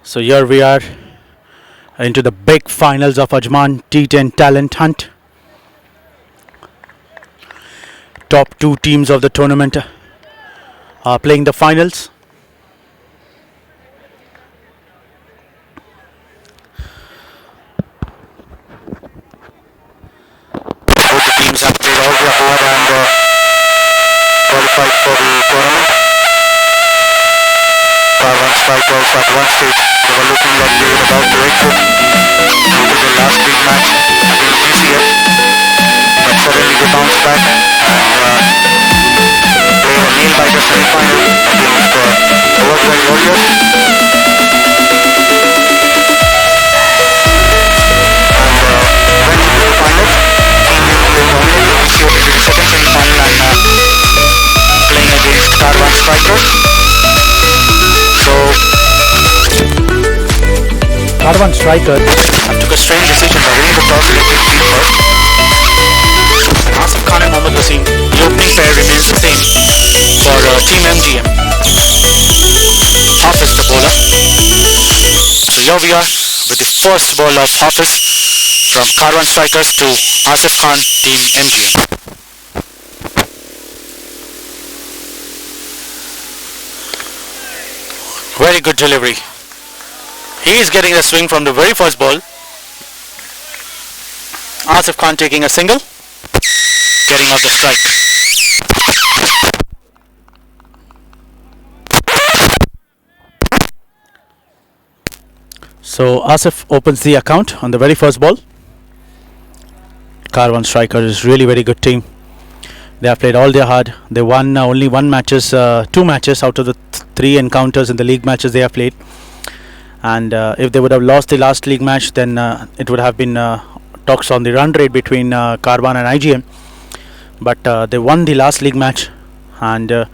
So here we are into the big finals of AJMAN T10 Talent Hunt. Top two teams of the tournament are playing the finals. Both the teams have played all their hard and qualified for the tournament. KARWAN strikers at one stage they were looking like they were about to exit due to the last league match against GCF, but suddenly they bounced back and played a nail-biter semi-final against Overwhelming Warriors. And went into the finals. Team dominated to the second semi-final and playing against KARWAN strikers. So KARWAN strikers took a strange decision by winning the toss and letting field first. Asif Khan and Mohammad Wasim, the opening pair remains the same for Team MGM. Hafiz the bowler. So here we are with the first ball of Hafiz from KARWAN strikers to Asif Khan, Team MGM. Very good delivery. He is getting the swing from the very first ball. Asif Khan taking a single, getting out the strike. So Asif opens the account on the very first ball. KARWAN striker is really very good team. They have played all their hard. They won only two matches out of the three encounters in the league matches they have played. And if they would have lost the last league match, then it would have been talks on the run rate between KARWAN and IGM. But they won the last league match and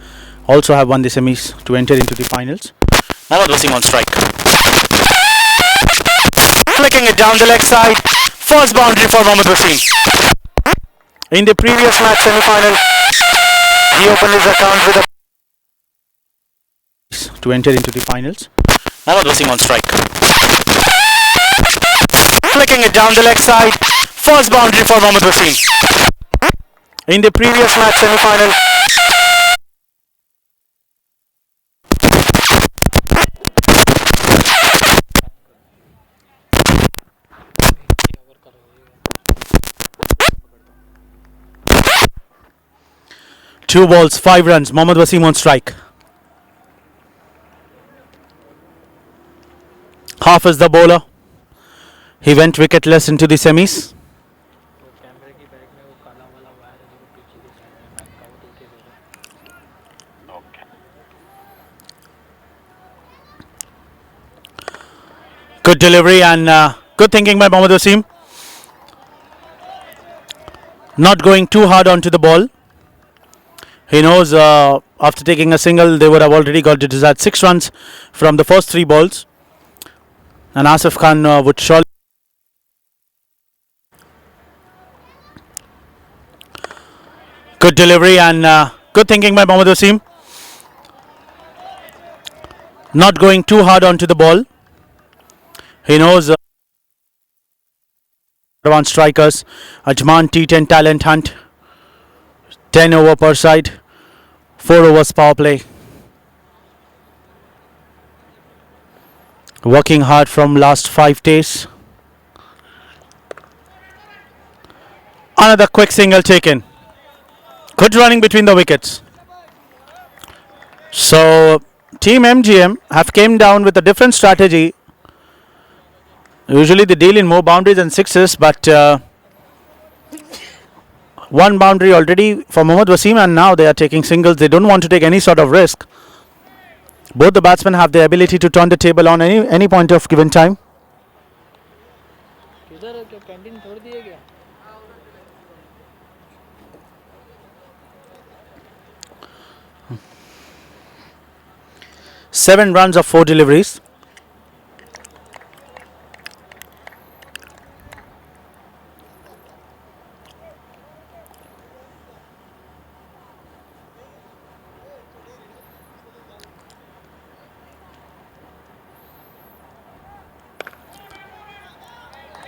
also have won the semis to enter into the finals. Mohammad Wasim on strike. Flicking it down the leg side. First boundary for Mohammad Wasim. In the previous match semi-final, he opened his account with a to enter into the finals. Mohammad Wasim on strike. Flicking it down the leg side. First boundary for Mohammad Wasim. In the previous match semi-final, two balls, 5 runs. Mohammad Wasim on strike. Hafiz the bowler. He went wicketless into the semis. Good delivery and good thinking by Mohammad Wasim. Not going too hard onto the ball. He knows after taking a single they would have already got the desired 6 runs from the first 3 balls. And Asif Khan would surely. Good delivery and good thinking by Mohammad Wasim. Not going too hard onto the ball. He knows KARWAN strikers, AJMAN T10 Talent Hunt, 10 over per side, 4 overs power play. Working hard from last 5 days. Another quick single taken. Good running between the wickets. So Team MGM have came down with a different strategy. Usually they deal in more boundaries and sixes, but one boundary already for Mohammad Wasim and now they are taking singles. They don't want to take any sort of risk. Both the batsmen have the ability to turn the table on any point of given time. Seven runs of 4 deliveries.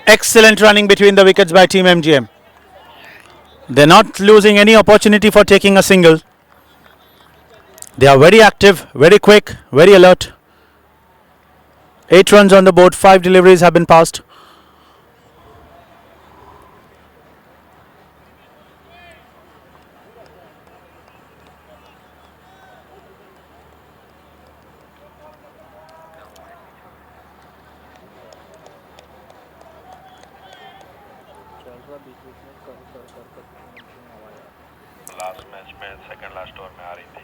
Excellent running between the wickets by Team MGM. They're not losing any opportunity for taking a single. They are very active, very quick, very alert. 8 runs on the board, 5 deliveries have been passed. Last match में second last over में आ रही थी.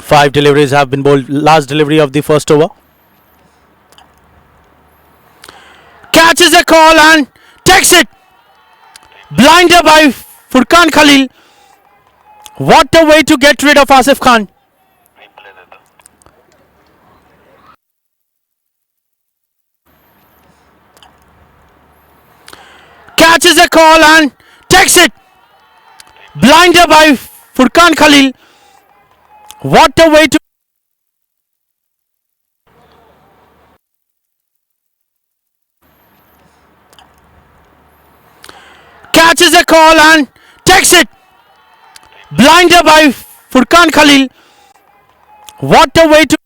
5 deliveries have been bowled. Last delivery of the first over. Catches a call and takes it. Blinder by Furkan Khalil. What a way to get rid of Asif Khan. Replay दे दो. Catches a call and takes it. Blinder by Furkan Khalil. What a way to. Catches a call and takes it. Blinder by Furkan Khalil. What a way to.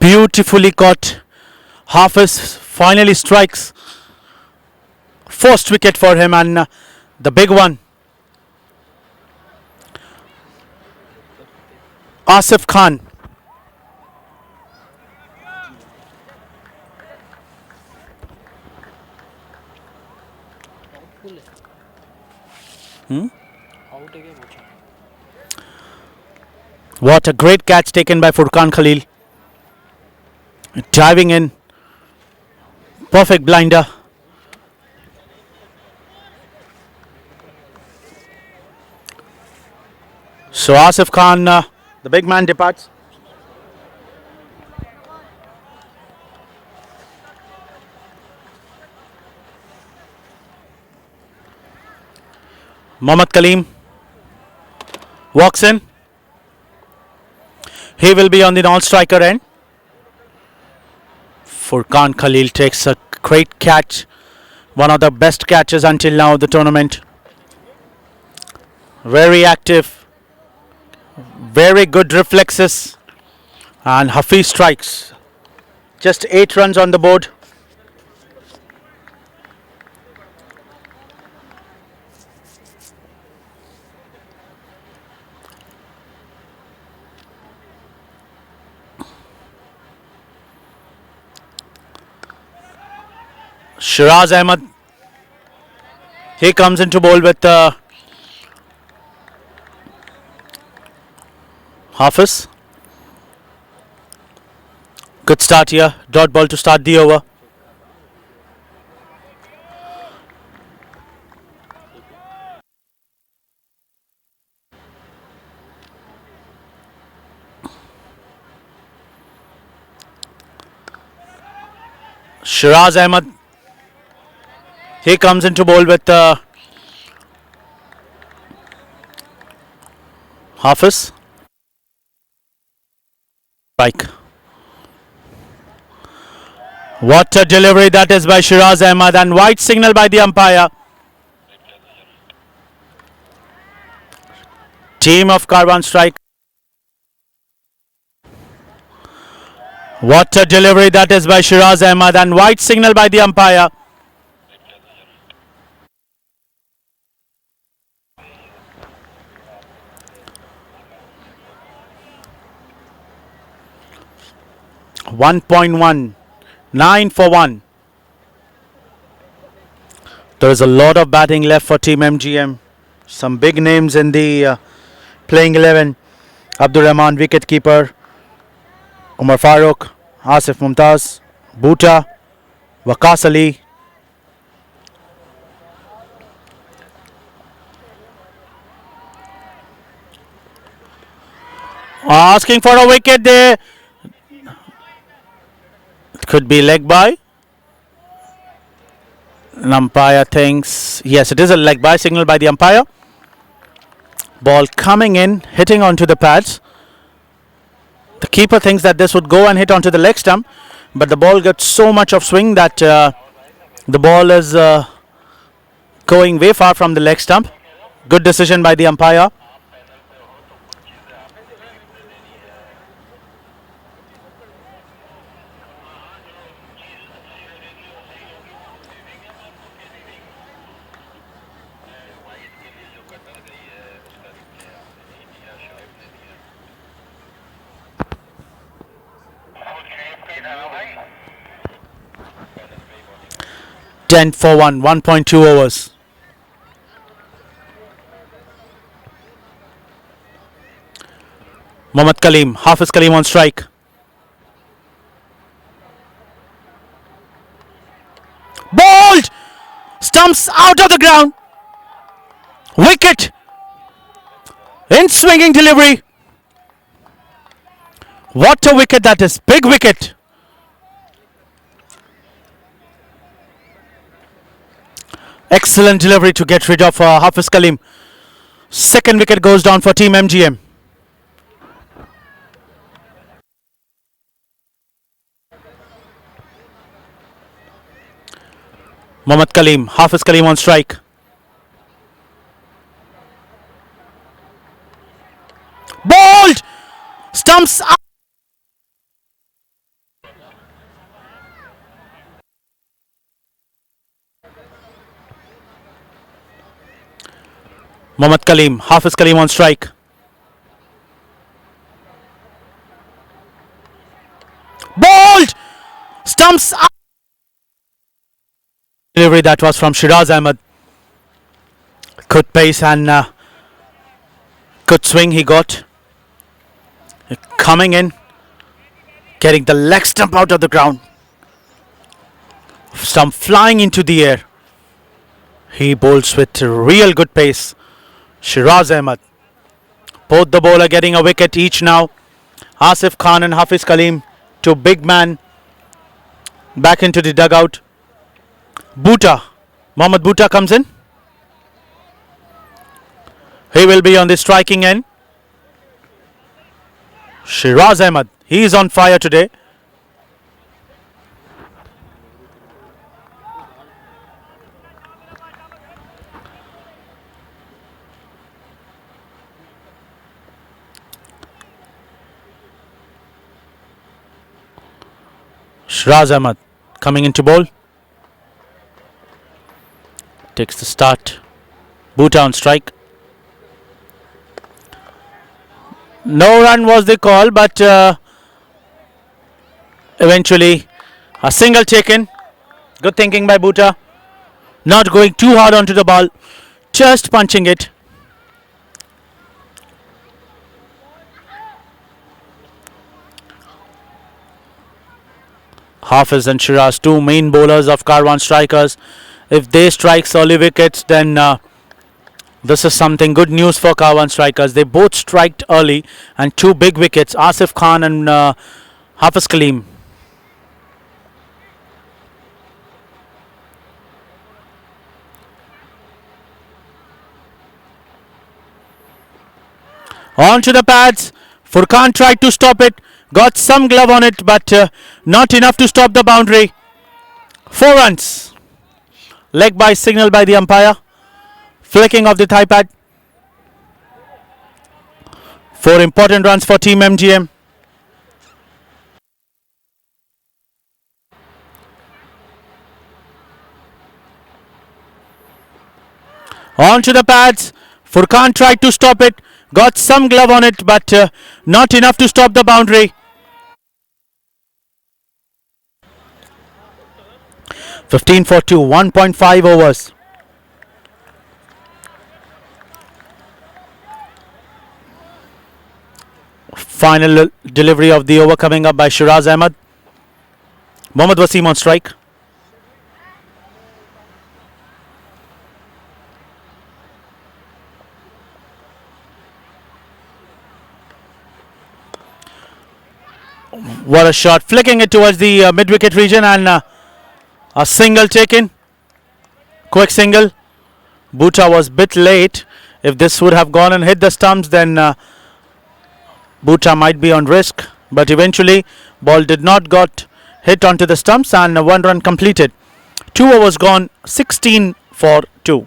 Beautifully caught. Hafiz finally strikes. First wicket for him, and the big one. Asif Khan. What a great catch taken by Furkan Khalil. Diving in. Perfect blinder. So Asif Khan, the big man, departs. Mohammad Kaleem walks in. He will be on the non-striker end. Furkan Khalil takes a great catch. One of the best catches until now of the tournament. Very active. Very good reflexes. And Hafiz strikes. Just 8 runs on the board. Shiraz Ahmed. He comes into bowl with Hafiz. Good start here. Dot ball to start the over. Shiraz Ahmed. He comes into bowl with Hafiz. Strike. What a delivery that is by Shiraz Ahmed, and white signal by the umpire. Team of KARWAN strike. What a delivery that is by Shiraz Ahmed, and white signal by the umpire. .1, 9 for 1. There is a lot of batting left for Team MGM. Some big names in the playing 11. Abdur Rahman, wicketkeeper. Umar Farooq, Asif Mumtaz, Bhuta, Waqas Ali. Asking for a wicket there. It could be leg by. An umpire thinks, yes, it is a leg by signal by the umpire. Ball coming in, hitting onto the pads. The keeper thinks that this would go and hit onto the leg stump, but the ball gets so much of swing that the ball is going way far from the leg stump. Good decision by the umpire. Ten for 1.2 overs. Mohammad Kaleem, Hafiz Kaleem on strike. Bowled! Stumps out of the ground. Wicket. In swinging delivery. What a wicket that is. Big wicket. Excellent delivery to get rid of Hafiz Kaleem. Second wicket goes down for Team MGM. Mohammad Kaleem, Hafiz Kaleem on strike. Bowled! Stumps out. Mohammad Kaleem, Hafiz Kaleem on strike. Bowled! Stumps out. Delivery that was from Shiraz Ahmed. Good pace and good swing he got. Coming in, getting the leg stump out of the ground. Stump flying into the air. He bowls with real good pace. Shiraz Ahmed. Both the bowler getting a wicket each now. Asif Khan and Hafiz Kaleem, two big man, back into the dugout. Bhuta, Mohammad Bhuta comes in. He will be on the striking end. Shiraz Ahmed, he is on fire today. Shiraz Ahmed coming into bowl. Takes the start. Bhuta on strike. No run was the call, but eventually a single taken. Good thinking by Bhuta. Not going too hard onto the ball, just punching it. Hafiz and Shiraz, two main bowlers of KARWAN strikers. If they strike early wickets, then this is something good news for KARWAN strikers. They both striked early and two big wickets, Asif Khan and Hafiz Kaleem. On to the pads. Furkan tried to stop it. Got some glove on it, but not enough to stop the boundary. 4 runs. Leg by signal by the umpire. Flicking of the thigh pad. 4 important runs for Team MGM. On to the pads. Furkan tried to stop it. Got some glove on it, but not enough to stop the boundary. 15 for 2, 1.5 overs. Final delivery of the over coming up by Shiraz Ahmed. Mohammad Wasim on strike. What a shot, flicking it towards the mid-wicket region, and a single taken. Quick single. Bhuta was bit late. If this would have gone and hit the stumps, then Bhuta might be on risk. But eventually, ball did not got hit onto the stumps and 1 run completed. 2 overs gone, 16 for 2.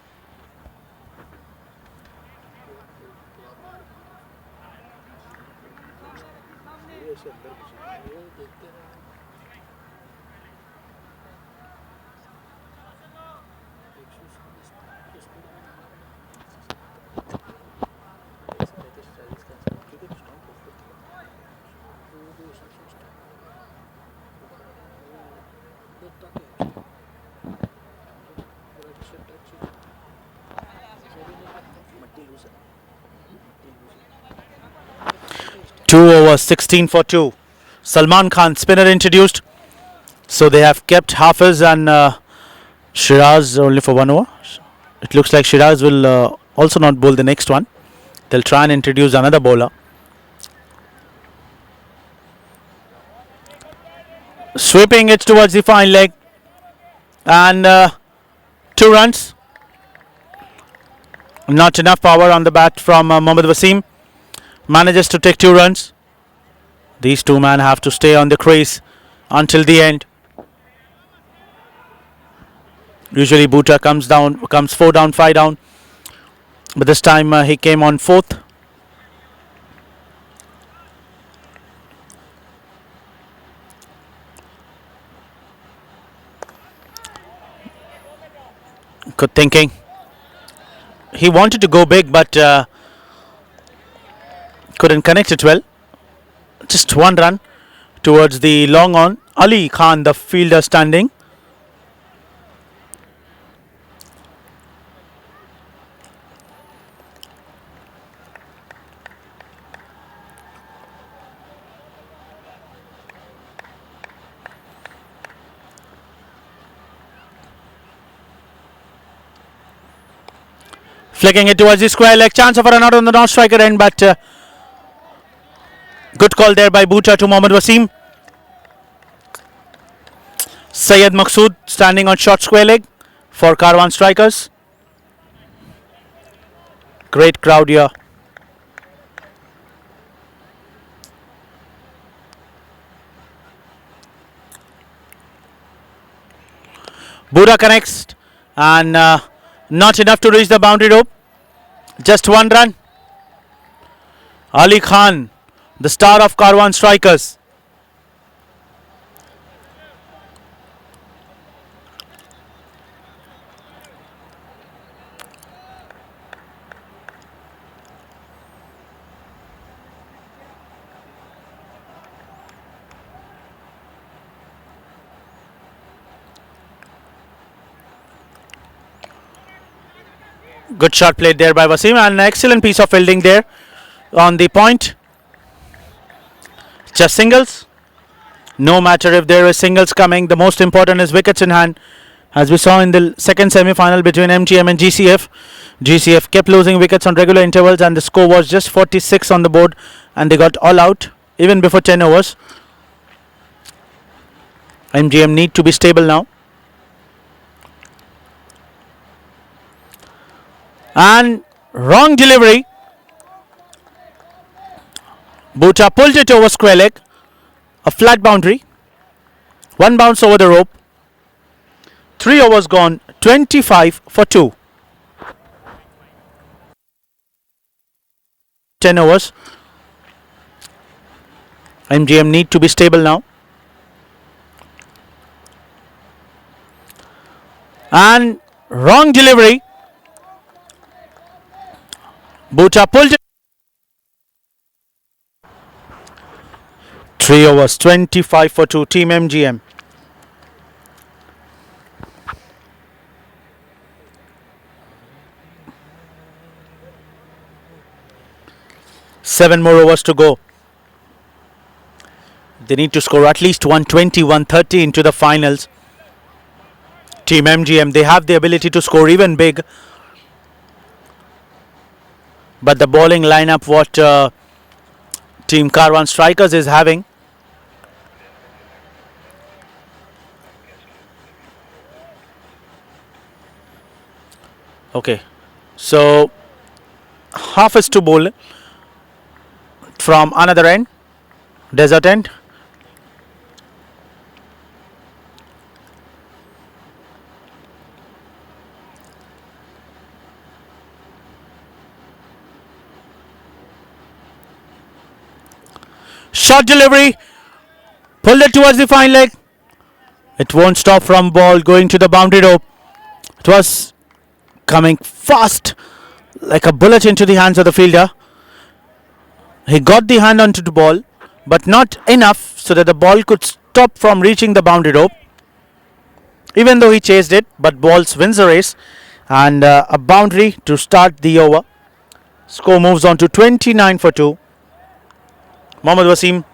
Two overs, 16 for 2. Salman Khan, spinner introduced. So they have kept Hafiz and Shiraz only for 1 over. It looks like Shiraz will also not bowl the next one. They'll try and introduce another bowler. Sweeping it towards the fine leg. And 2 runs. Not enough power on the bat from Mohammad Wasim. Manages to take 2 runs. These two men have to stay on the crease until the end. Usually Bhuta comes 4 down, 5 down. But this time he came on 4th. Good thinking. He wanted to go big, but couldn't connect it well. Just 1 run towards the long on. Ali Khan, the fielder, standing. Flicking it towards the square leg. Chance of a run out on the non-striker end, but good call there by Bhuta to Mohammad Wasim. Syed Maqsood standing on short square leg for Karwan strikers. Great crowd here. Bhuta connects and not enough to reach the boundary rope. Just 1 run. Ali Khan, the star of Karwan strikers. Good shot played there by Wasim and an excellent piece of fielding there on the point. Just singles. No matter if there is singles coming, the most important is wickets in hand. As we saw in the second semi-final between MGM and GCF, GCF kept losing wickets on regular intervals and the score was just 46 on the board and they got all out even before 10 overs. MGM need to be stable now. And wrong delivery. Bhuta pulled it over square leg. A flat boundary. 1 bounce over the rope. 3 overs gone. 25 for 2. 10 overs. MGM need to be stable now. And wrong delivery. Bhuta pulled it. 3 overs, 25 for 2, Team MGM. Seven more overs to go. They need to score at least 120, 130 into the finals. Team MGM, they have the ability to score even big. But the bowling lineup what Team Karwan strikers is having. Okay, so half is to bowl from another end, desert end. Short delivery, pulled it towards the fine leg. It won't stop from ball going to the boundary rope. It was coming fast like a bullet into the hands of the fielder. He got the hand onto the ball, but not enough so that the ball could stop from reaching the boundary rope. Even though he chased it, but balls wins the race, and a boundary to start the over. Score moves on to 29 for 2. Mohammad Wasim.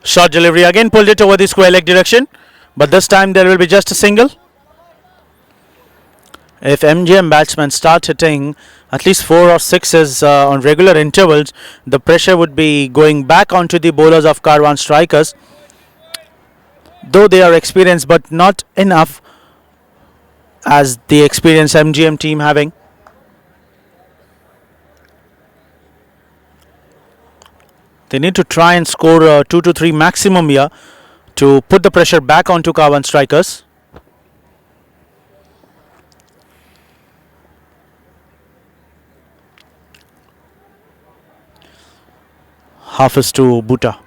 Short delivery again, pulled it over the square leg direction, but this time there will be just a single. If MGM batsmen start hitting at least 4 or 6s on regular intervals, the pressure would be going back onto the bowlers of KARWAN strikers. Though they are experienced, but not enough as the experienced MGM team having. They need to try and score 2 to 3 maximum here to put the pressure back onto KARWAN strikers. Half is to Bhuta.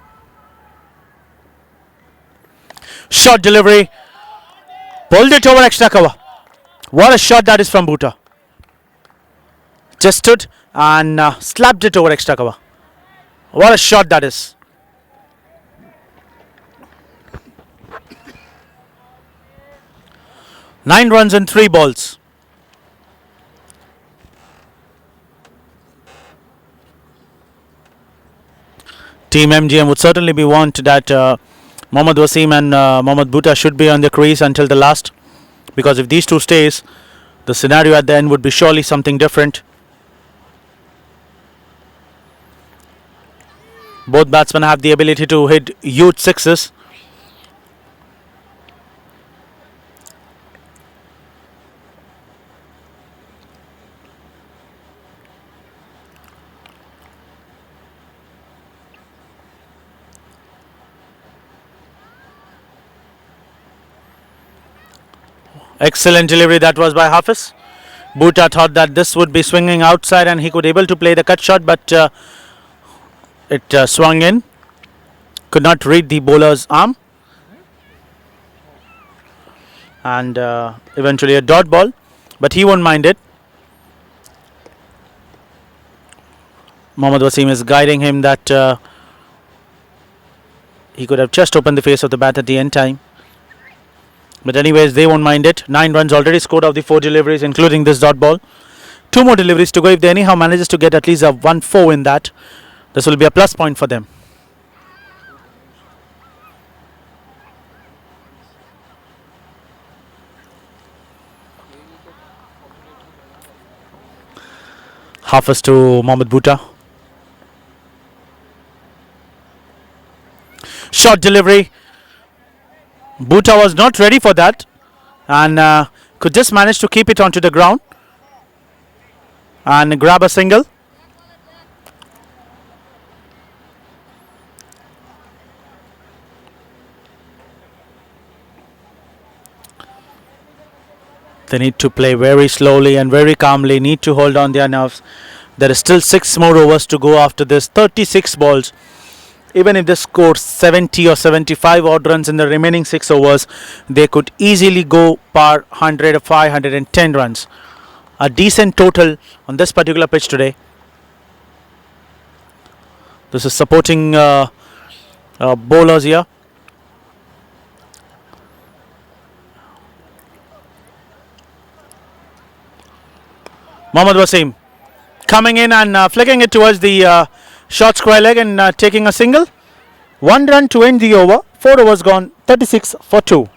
Short delivery, pulled it over extra cover. What a shot that is from Bhuta. Just stood and slapped it over extra cover. What a shot that is. Nine runs in 3 balls. Team MGM would certainly be want that Mohammad Wasim and Mohammad Bhuta should be on the crease until the last, because if these two stays, the scenario at the end would be surely something different. Both batsmen have the ability to hit huge sixes. Excellent delivery that was by Hafiz. Bhuta thought that this would be swinging outside and he could able to play the cut shot, but it swung in. Could not read the bowler's arm. And eventually a dot ball, but he won't mind it. Mohammad Wasim is guiding him that he could have just opened the face of the bat at the end time. But anyways, they won't mind it. 9 runs already scored of the 4 deliveries, including this dot ball. 2 more deliveries to go. If they anyhow manages to get at least a 1-4 in that, this will be a plus point for them. Hafiz to Mohammad Bhuta. Short delivery. Bhuta was not ready for that and could just manage to keep it onto the ground and grab a single. They need to play very slowly and very calmly, need to hold on their nerves. There is still 6 more overs to go after this 36 balls. Even if they score 70 or 75 odd runs in the remaining 6 overs, they could easily go par 100 or 510 runs. A decent total on this particular pitch today. This is supporting bowlers here. Mohammad Wasim coming in and flicking it towards the short square leg and taking a single. 1 run to end the over. 4 overs gone. 36 for 2.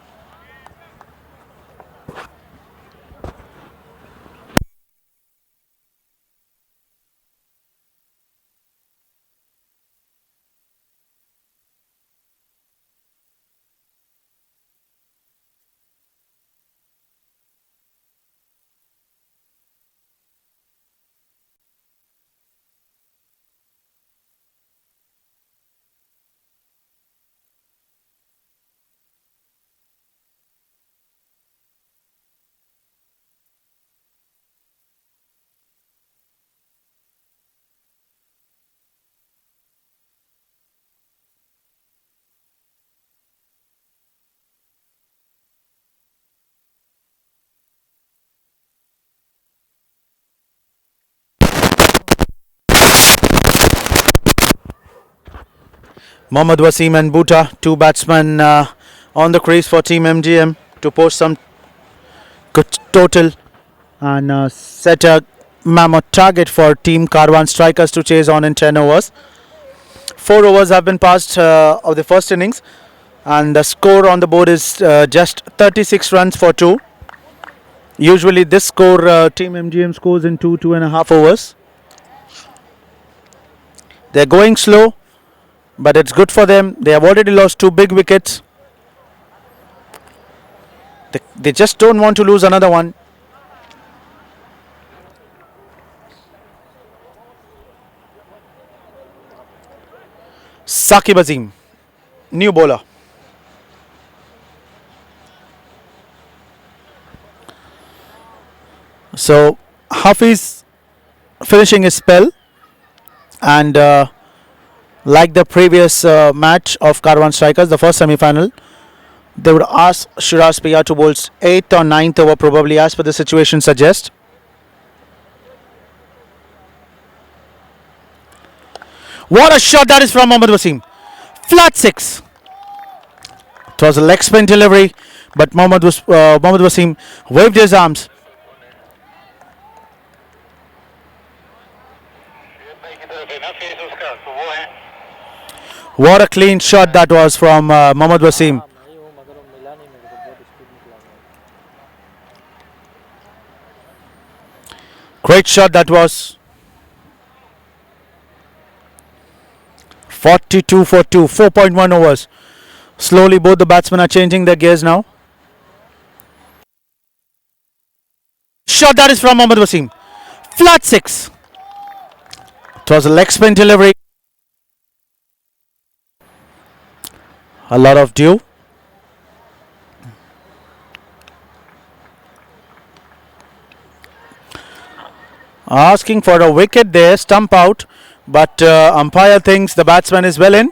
Mohammad Wasim and Bhuta, two batsmen on the crease for Team MGM to post some good total and set a mammoth target for Team KARWAN strikers to chase on in 10 overs. 4 overs have been passed of the first innings, and the score on the board is just 36 runs for 2. Usually this score Team MGM scores in 2.5 overs. They're going slow, but it's good for them. They have already lost 2 big wickets. They just don't want to lose another one. Saqib Azim, new bowler. So Hafiz finishing his spell, and like the previous match of KARWAN strikers, the first semi-final, they would ask Shiraz Pia to bowl 8th or 9th over probably, as per the situation suggests. What a shot that is from Mohammad Wasim. Flat 6. It was a leg spin delivery, but Mohammad Wasim waved his arms. What a clean shot that was from Mohammad Wasim. Great shot that was. 42 for 2, 4.1 overs. Slowly both the batsmen are changing their gears now. Shot that is from Mohammad Wasim. Flat 6. It was a leg spin delivery. A lot of dew. Asking for a wicket there, stump out, but umpire thinks the batsman is well in.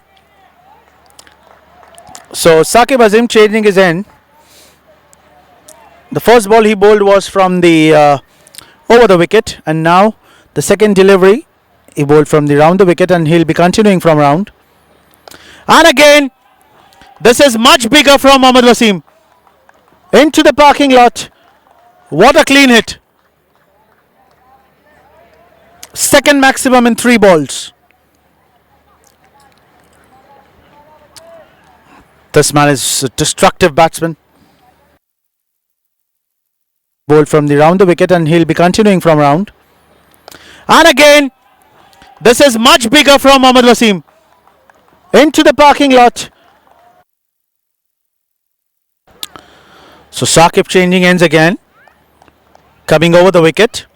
So Saqib Azim changing his end. The first ball he bowled was from the over the wicket, and now the second delivery he bowled from the round the wicket, and he'll be continuing from round. And again, this is much bigger from Mohammad Wasim. Into the parking lot. What a clean hit. Second maximum in 3 balls. This man is a destructive batsman. Bowled from the round the wicket, and he'll be continuing from round. And again, this is much bigger from Mohammad Wasim. Into the parking lot. So Saqib changing ends again. Coming over the wicket.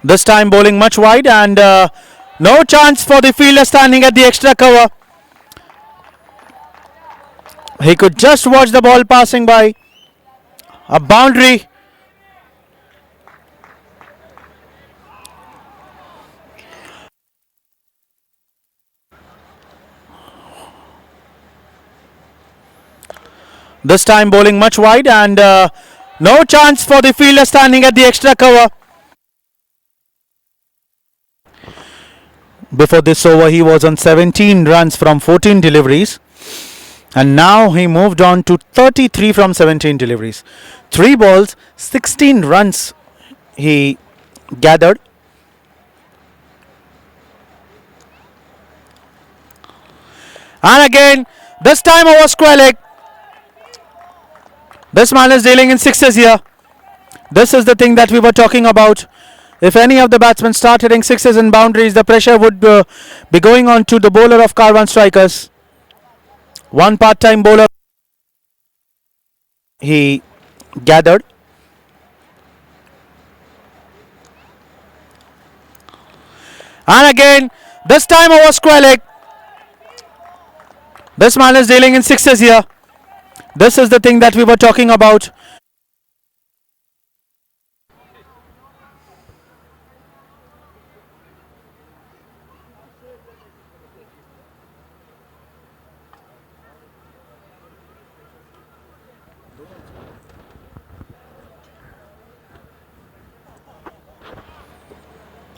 This time bowling much wide, and no chance for the fielder standing at the extra cover. He could just watch the ball passing by. A boundary. This time bowling much wide, and no chance for the fielder standing at the extra cover. Before this over, he was on 17 runs from 14 deliveries. And now he moved on to 33 from 17 deliveries. 3 balls, 16 runs he gathered. And again, this time over square leg. This man is dealing in sixes here. This is the thing that we were talking about. If any of the batsmen start hitting sixes and boundaries, the pressure would be going on to the bowler of KARWAN Strikers. One part-time bowler he gathered. And again, this time over square leg. This man is dealing in sixes here. This is the thing that we were talking about.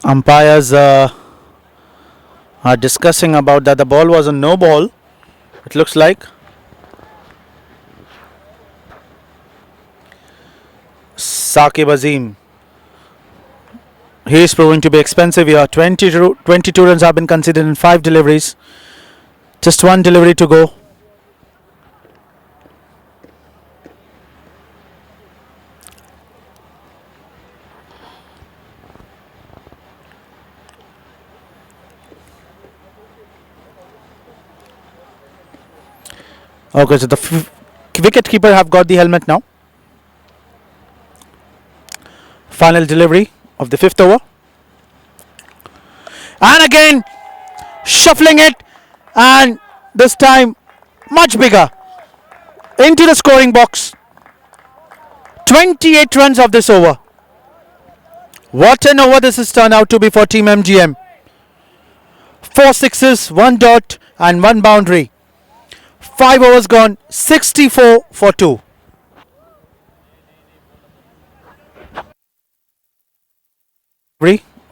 Umpires are discussing about that the ball was a no ball. It looks like. Saqib Azim. He is proving to be expensive here. 22 runs have been conceded in 5 deliveries. Just 1 delivery to go. Okay, so the wicket keeper have got the helmet now. Final delivery of the 5th over. And again, shuffling it, and this time much bigger into the scoring box. 28 runs of this over. What an over this has turned out to be for Team MGM. 4 sixes, 1 dot and 1 boundary. 5 overs gone, 64 for 2.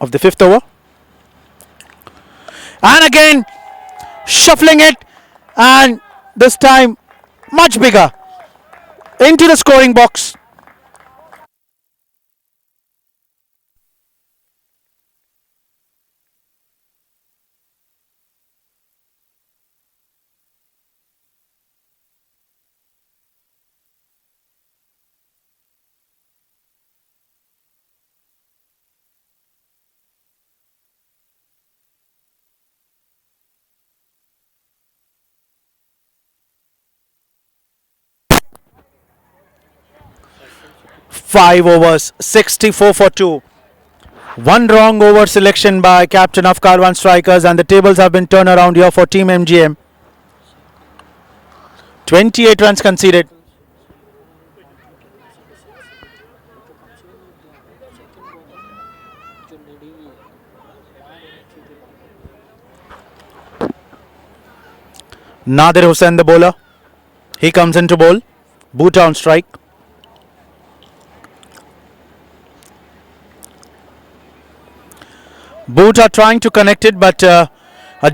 Of the 5th over. And again, shuffling it, and this time much bigger into the scoring box. Five overs, 64 for 2. One wrong over selection by captain of KARWAN Strikers, and the tables have been turned around here for Team MGM. 28 runs conceded. Nadir Hussain, the bowler. He comes in to bowl. Bhuta on strike. Bhuta trying to connect it, but a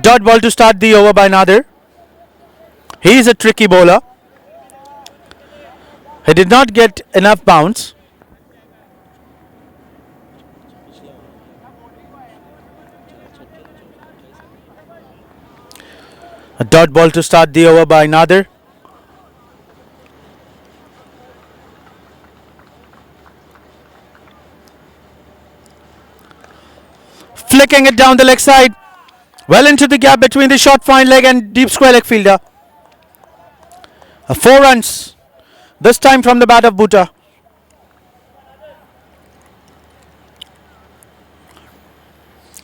dot ball to start the over by Nadir. He is a tricky bowler. He did not get enough bounce. A dot ball to start the over by Nadir. Flicking it down the leg side. Well into the gap between the short fine leg and deep square leg fielder. 4 runs. This time from the bat of Bhuta.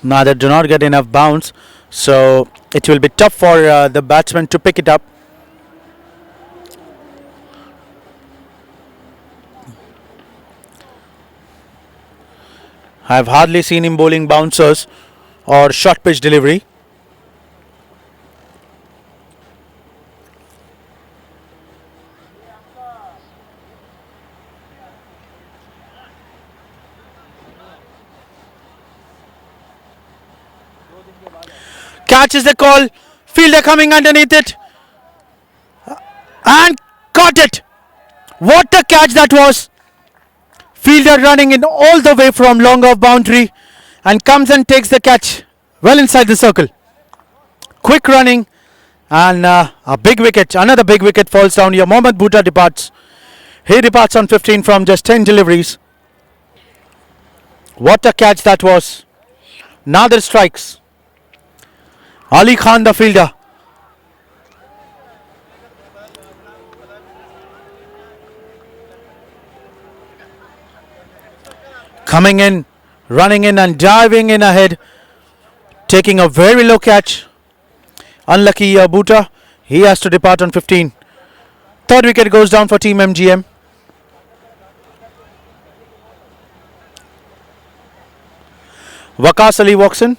Nadir do not get enough bounce, so it will be tough for the batsman to pick it up. I have hardly seen him bowling bouncers or short pitch delivery. Catches the call. Fielder coming underneath it. and caught it. What a catch that was. Fielder running in all the way from long off boundary and comes and takes the catch well inside the circle. Quick running and a big wicket. Another big wicket falls down here. Mohammad Bhutta departs. He departs on 15 from just 10 deliveries. What a catch that was. Nadir strikes. Ali Khan the fielder. Coming in, running in and diving in ahead. Taking a very low catch. Unlucky Bhutta. He has to depart on 15. Third wicket goes down for Team MGM. Waqas Ali walks in.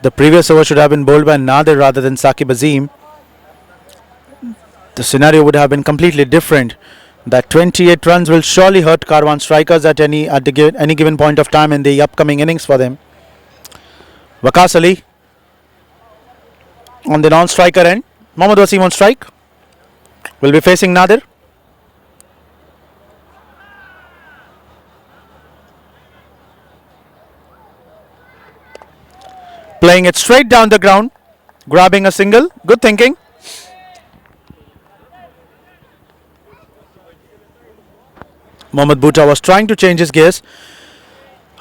The previous over should have been bowled by Nadir rather than Saqib Azim. The scenario would have been completely different. That 28 runs will surely hurt Karwan strikers at any given point of time in the upcoming innings for them. Waqas Ali on the non-striker end. Mohammad Wasim on strike. Will be facing Nadir. Playing it straight down the ground. Grabbing a single. Good thinking. Mohammad Bhutta was trying to change his gears.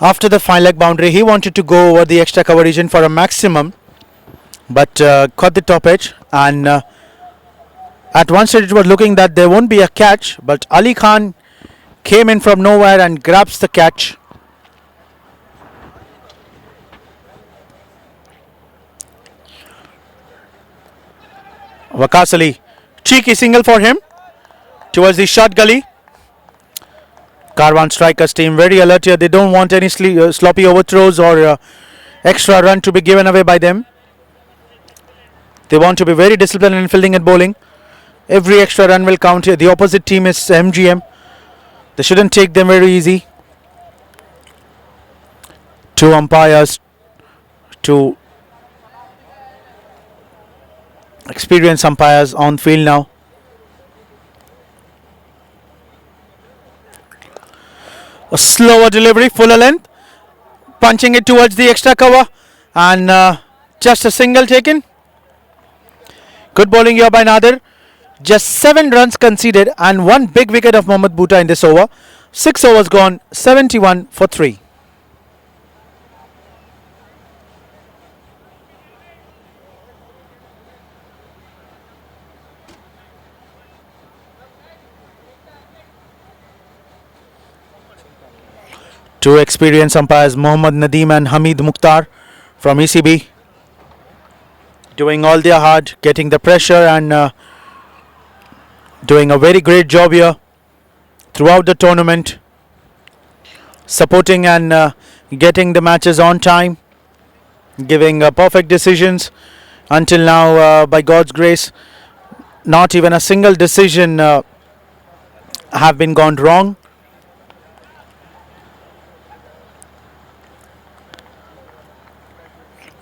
After the fine leg boundary, he wanted to go over the extra cover region for a maximum, but caught the top edge. And at one stage, it was looking that there won't be a catch, but Ali Khan came in from nowhere and grabs the catch. Waqas Ali, cheeky single for him towards the short gully. Karwan strikers team very alert here. They don't want any sloppy overthrows or extra run to be given away by them. They want to be very disciplined in fielding and bowling. Every extra run will count here. The opposite team is MGM. They shouldn't take them very easy. Two umpires, two experienced umpires on field now. A slower delivery, fuller length, punching it towards the extra cover, and just a single taken. Good bowling here by Nadir. Just 7 runs conceded and one big wicket of Mohammad Bhutta in this over. 6 overs gone, 71 for 3. Two experienced umpires, Mohammad Nadeem and Hamid Mukhtar from ECB, doing all their hard, getting the pressure and doing a very great job here throughout the tournament, supporting and getting the matches on time, giving perfect decisions. Until now, by God's grace, not even a single decision have been gone wrong.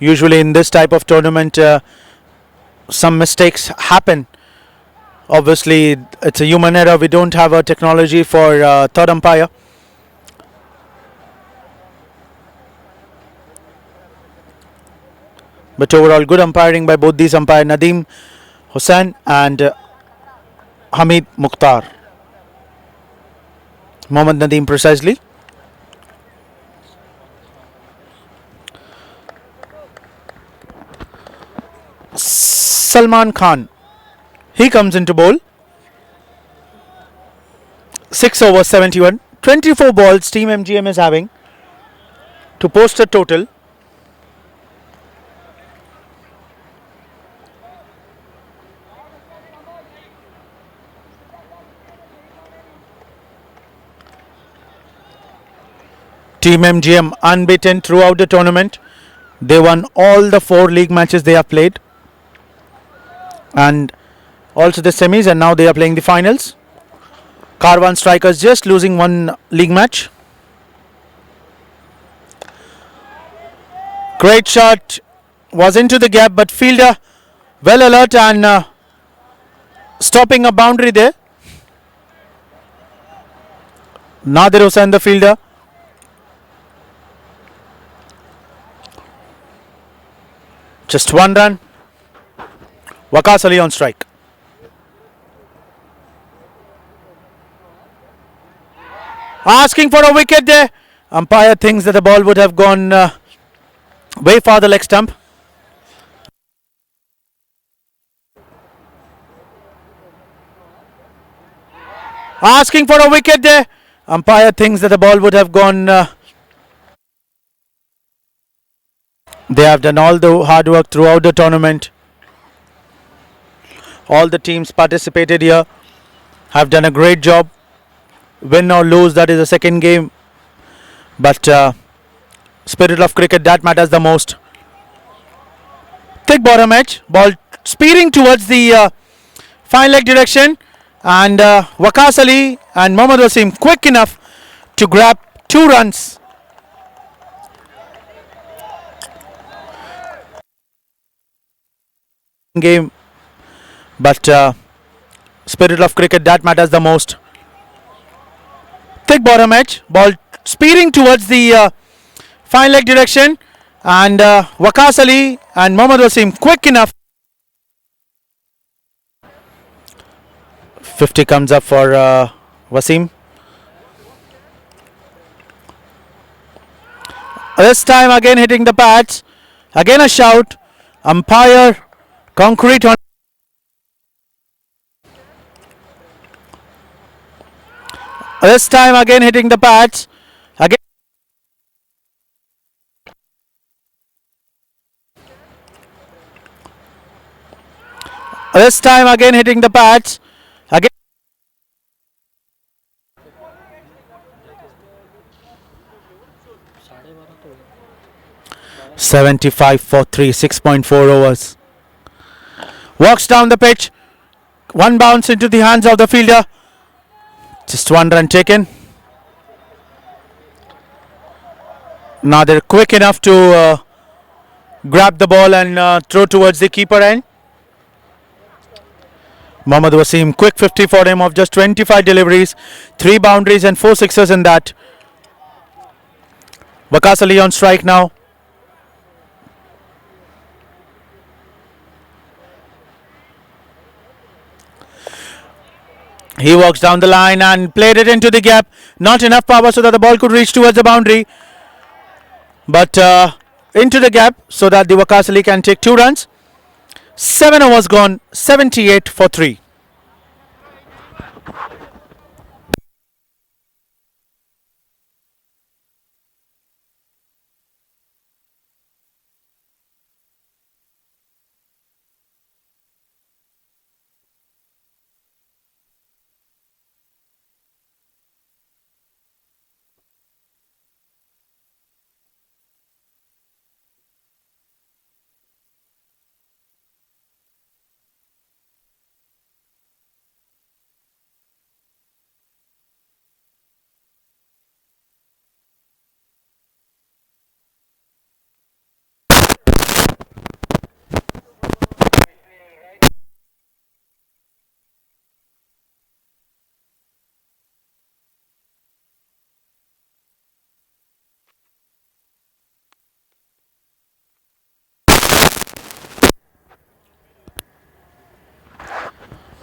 Usually in this type of tournament, some mistakes happen. Obviously, it's a human error. We don't have a technology for third umpire. But overall, good umpiring by both these umpires, Nadeem Hussain and Hamid Mukhtar. Mohammad Nadeem precisely. Salman Khan, he comes into bowl. 6 overs 71, 24 balls Team MGM is having to post a total. Team MGM unbeaten throughout the tournament. They won all the 4 league matches they have played, and also the semis, and now they are playing the finals. KARWAN strikers just losing one league match. Great shot was into the gap, but fielder well alert and stopping a boundary there. Nadir Hussain, the fielder. Just one run. Waqas Ali on strike. Asking for a wicket there. Umpire thinks that the ball would have gone way far the leg stump. Asking for a wicket there. Umpire thinks that the ball would have gone. They have done all the hard work throughout the tournament. All the teams participated here have done a great job. Win or lose, that is the second game. But spirit of cricket, that matters the most. Thick bottom edge. Ball speeding towards the fine leg direction. And Waqas Ali and Mohammad Wasim quick enough to grab 2 runs. Game. But spirit of cricket, that matters the most. Thick bottom edge. Ball speeding towards the fine leg direction. And Waqas Ali and Mohammad Wasim quick enough. 50 comes up for Wasim. This time again hitting the pads. Again a shout. Umpire concrete on. This time again hitting the pads. Again. This time again hitting the pads. Again. $75 for 3, 6.4 overs. Walks down the pitch. One bounce into the hands of the fielder. Just one run taken. Now they're quick enough to grab the ball and throw towards the keeper end. Mohammad Wasim, quick 50 for him of just 25 deliveries, 3 boundaries and 4 sixes in that. Waqas Ali on strike now. He walks down the line and played it into the gap. Not enough power so that the ball could reach towards the boundary. But into the gap so that the Waqas Ali can take 2 runs. 7 overs gone, 78 for 3.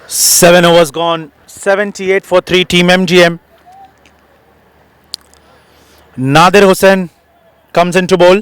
Seven overs gone, 78 for 3, team MGM. Nadir Hussain comes into bowl.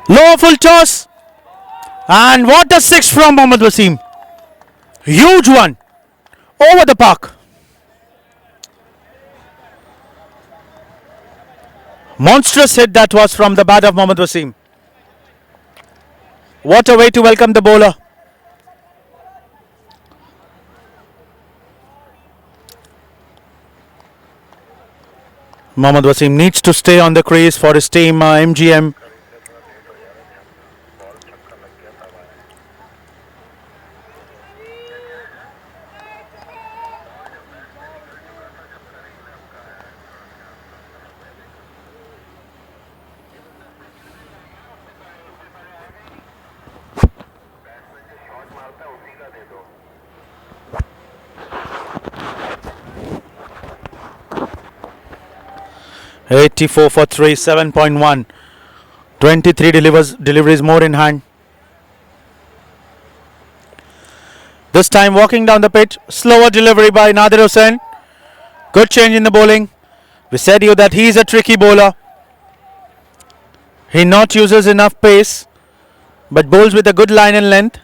Low full toss. And what a six from Mohammad Wasim. Huge one. Over the park. Monstrous hit that was from the bat of Mohammad Wasim. What a way to welcome the bowler. Mohammad Wasim needs to stay on the crease for his team MGM. $84 for 3, 7.1. 23 deliveries more in hand. This time walking down the pitch. Slower delivery by Nadir Hussain. Good change in the bowling. We said you that he is a tricky bowler. He not uses enough pace, but bowls with a good line and length.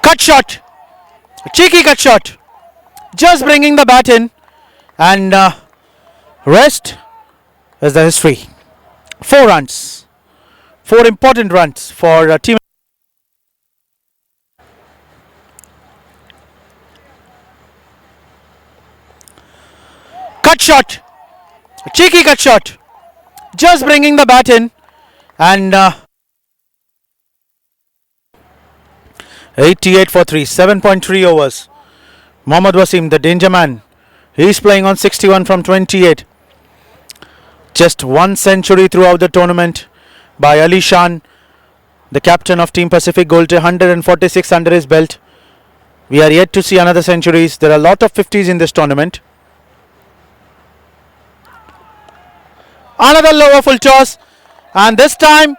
Cut shot. Cheeky cut shot. Just bringing the bat in. And rest is the history. 4 runs. 4 important runs for team. Cut shot. Cheeky cut shot. Just bringing the bat in. And 88 for 3, 7.3 overs. Mohammad Wasim, the danger man. He's playing on 61 from 28. Just 1 century throughout the tournament by Ali Shan, the captain of Team Pacific Gold, 146 under his belt. We are yet to see another centuries. There are a lot of 50s in this tournament. Another lower full toss, and this time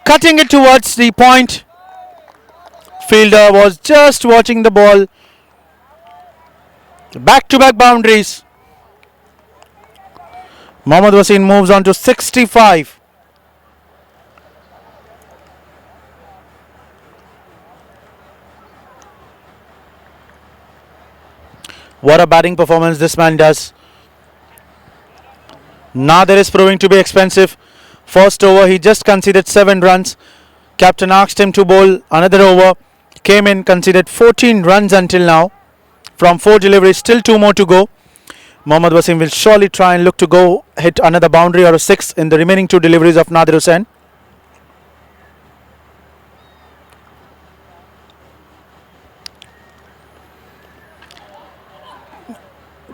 cutting it towards the point. Fielder was just watching the ball. Back-to-back boundaries. Mohammad Wasim moves on to 65. What a batting performance this man does. Nadir is proving to be expensive. First over he just conceded 7 runs. Captain asked him to bowl another over. Came in, conceded 14 runs until now. From 4 deliveries, still 2 more to go. Mohammad Wasim will surely try and look to go hit another boundary or a 6 in the remaining 2 deliveries of Nadir Hussain.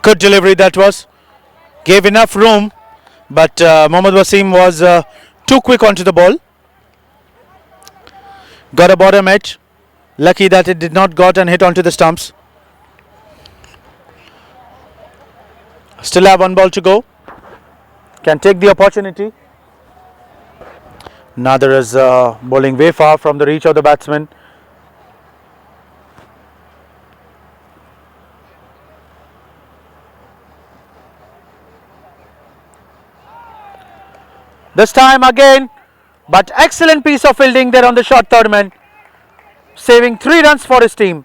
Good delivery that was. Gave enough room, but Mohammad Wasim was too quick onto the ball. Got a bottom edge. Lucky that it did not got and hit onto the stumps. Still have 1 ball to go. Can take the opportunity. Nadir is bowling way far from the reach of the batsman. This time again, but excellent piece of fielding there on the short third man. Saving 3 runs for his team.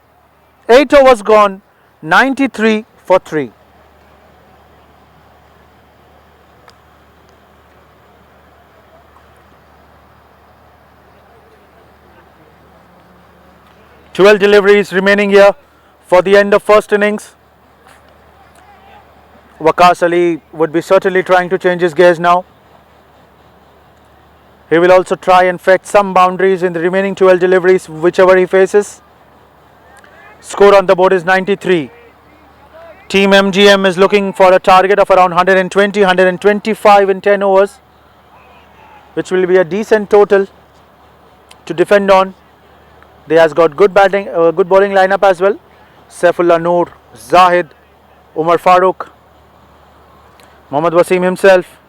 8 overs gone, 93 for 3. Twelve deliveries remaining here for the end of first innings. Waqas Ali would be certainly trying to change his gears now. He will also try and fetch some boundaries in the remaining 12 deliveries, whichever he faces. Score on the board is 93. Team MGM is looking for a target of around 120, 125 in 10 overs, which will be a decent total to defend on. They has got good batting, good bowling lineup as well. Saifullah Noor, Zahid, Umar Farooq, Mohammad Wasim himself,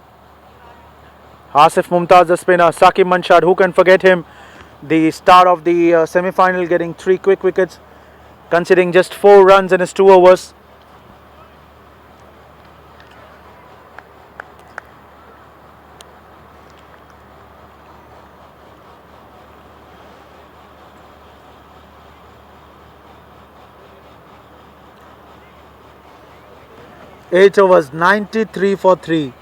Asif Mumtaz, the spinner. Saqib Manshad, who can forget him? The star of the semi-final, getting 3 quick wickets, conceding just 4 runs in his 2 overs. Eight overs, 93 for 3.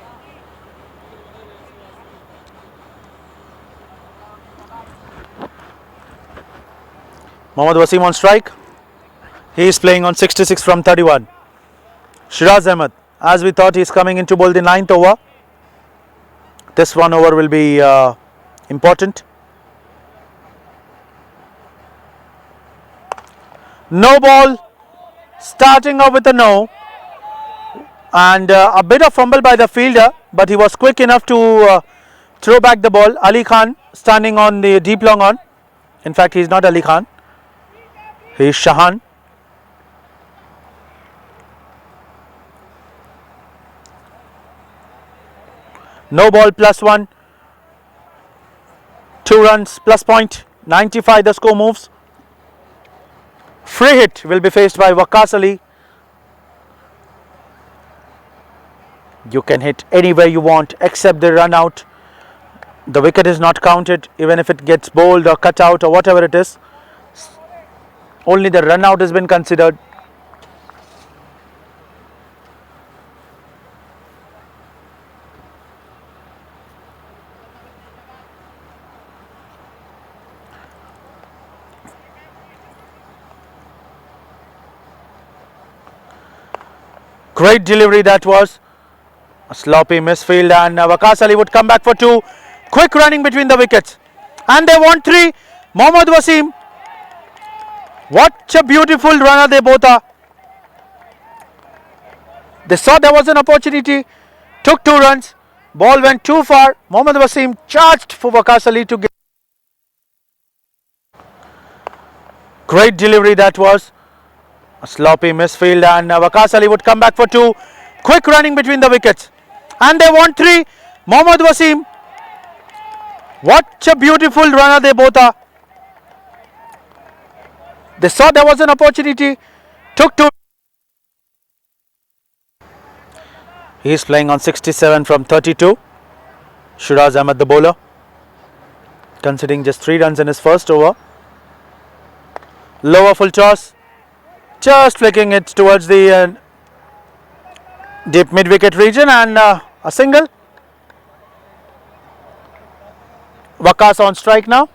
Mohammad Wasim on strike. He is playing on 66 from 31. Shiraz Ahmed, as we thought, he is coming in to bowl the 9th over. This 1 over will be important. No ball, starting off with a no. And a bit of fumble by the fielder, but he was quick enough to throw back the ball. Ali Khan standing on the deep long on. In fact, he is not Ali Khan. He is Shahan. No ball, +1. 2 runs, plus point. 95 the score moves. Free hit will be faced by Waqas Ali. You can hit anywhere you want except the run out. The wicket is not counted even if it gets bowled or cut out or whatever it is. Only the run out has been considered. Great delivery that was. A sloppy misfield, and Waqas Ali would come back for 2. Quick running between the wickets, and they want 3. Mohammad Wasim. What a beautiful runner they both are. They saw there was an opportunity, took 2 runs. Ball went too far. Mohammad Wasim charged for Waqas Ali to get. Great delivery that was. A sloppy misfield, and Waqas Ali would come back for 2. Quick running between the wickets, and they want 3. Mohammad Wasim. What a beautiful runner they both are. They saw there was an opportunity, took 2. He is playing on 67 from 32. Shiraz Ahmed, the bowler, conceding just 3 runs in his first over. Lower full toss, just flicking it towards the deep mid-wicket region, and a single. Waqas on strike now.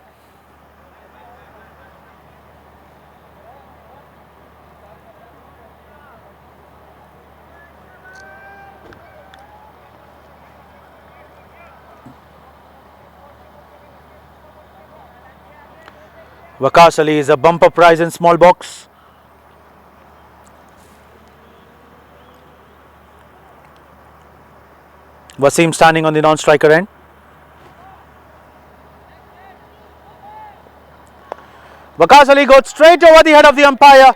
Waqas Ali is a bumper prize in small box. Wasim standing on the non-striker end. Waqas Ali got straight over the head of the umpire.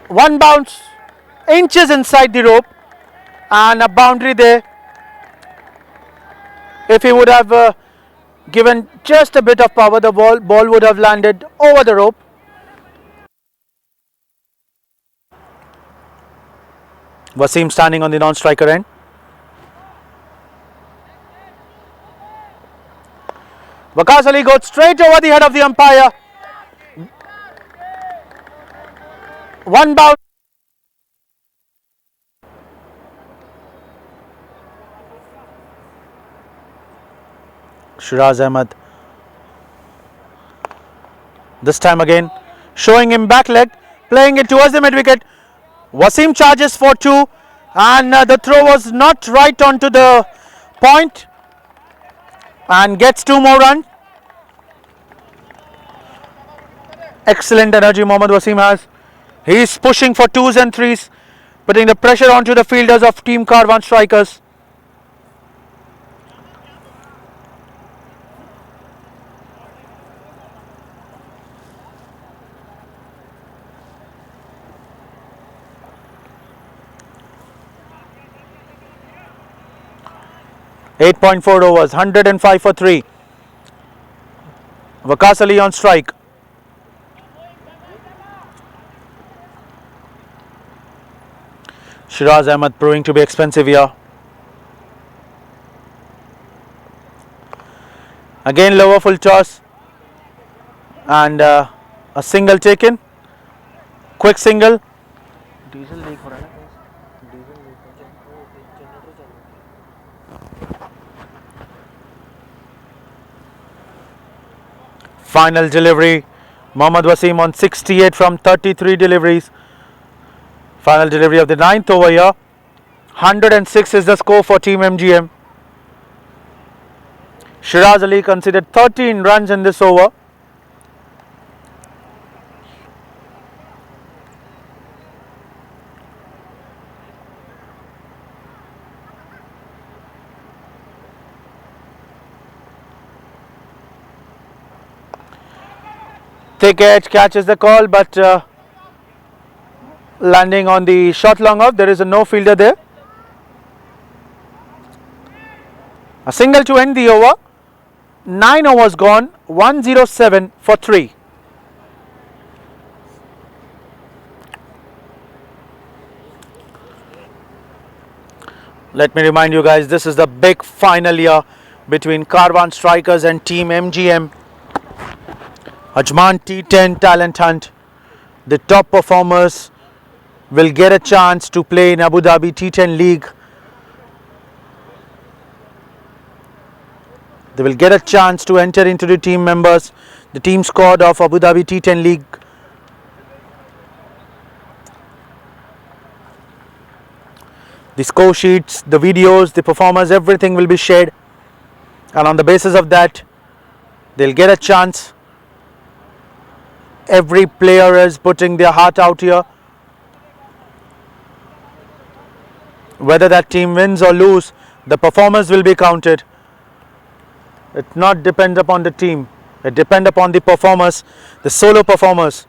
1 bounce, inches inside the rope, and a boundary there. If he would have given just a bit of power, the ball would have landed over the rope. Wasim standing on the non-striker end. Waqas Ali got straight over the head of the umpire. 1 bounce. Shiraz Ahmed, this time again showing him back leg, playing it towards the mid wicket. Wasim charges for 2, and the throw was not right onto the point, and gets 2 more runs. Excellent energy Mohammad Wasim has. He is pushing for 2s and 3s, putting the pressure onto the fielders of Team KARWAN strikers. 8.4 overs, 105 for 3. Waqas Ali on strike. Shiraz Ahmed proving to be expensive here. Again lower full toss and a single taken. Quick single. Final delivery. Mohammad Wasim on 68 from 33 deliveries. Final delivery of the 9th over here. 106 is the score for Team MGM. Shiraz Ali considered 13 runs in this over. Thick edge catches the call, but landing on the short long off. There is a no fielder there. A single to end the over. 9 overs gone. 107 for 3. Let me remind you guys, this is the big final here between KARWAN Strikers and Team MGM. AJMAN T10 talent hunt. The top performers will get a chance to play in Abu Dhabi T10 League. They will get a chance to enter into the team members, the team squad of Abu Dhabi T10 League. The score sheets, the videos, the performers, everything will be shared, and on the basis of that they'll get a chance. Every player is putting their heart out here. Whether that team wins or lose, the performers will be counted. It not depends upon the team. It depends upon the performers, the solo performers.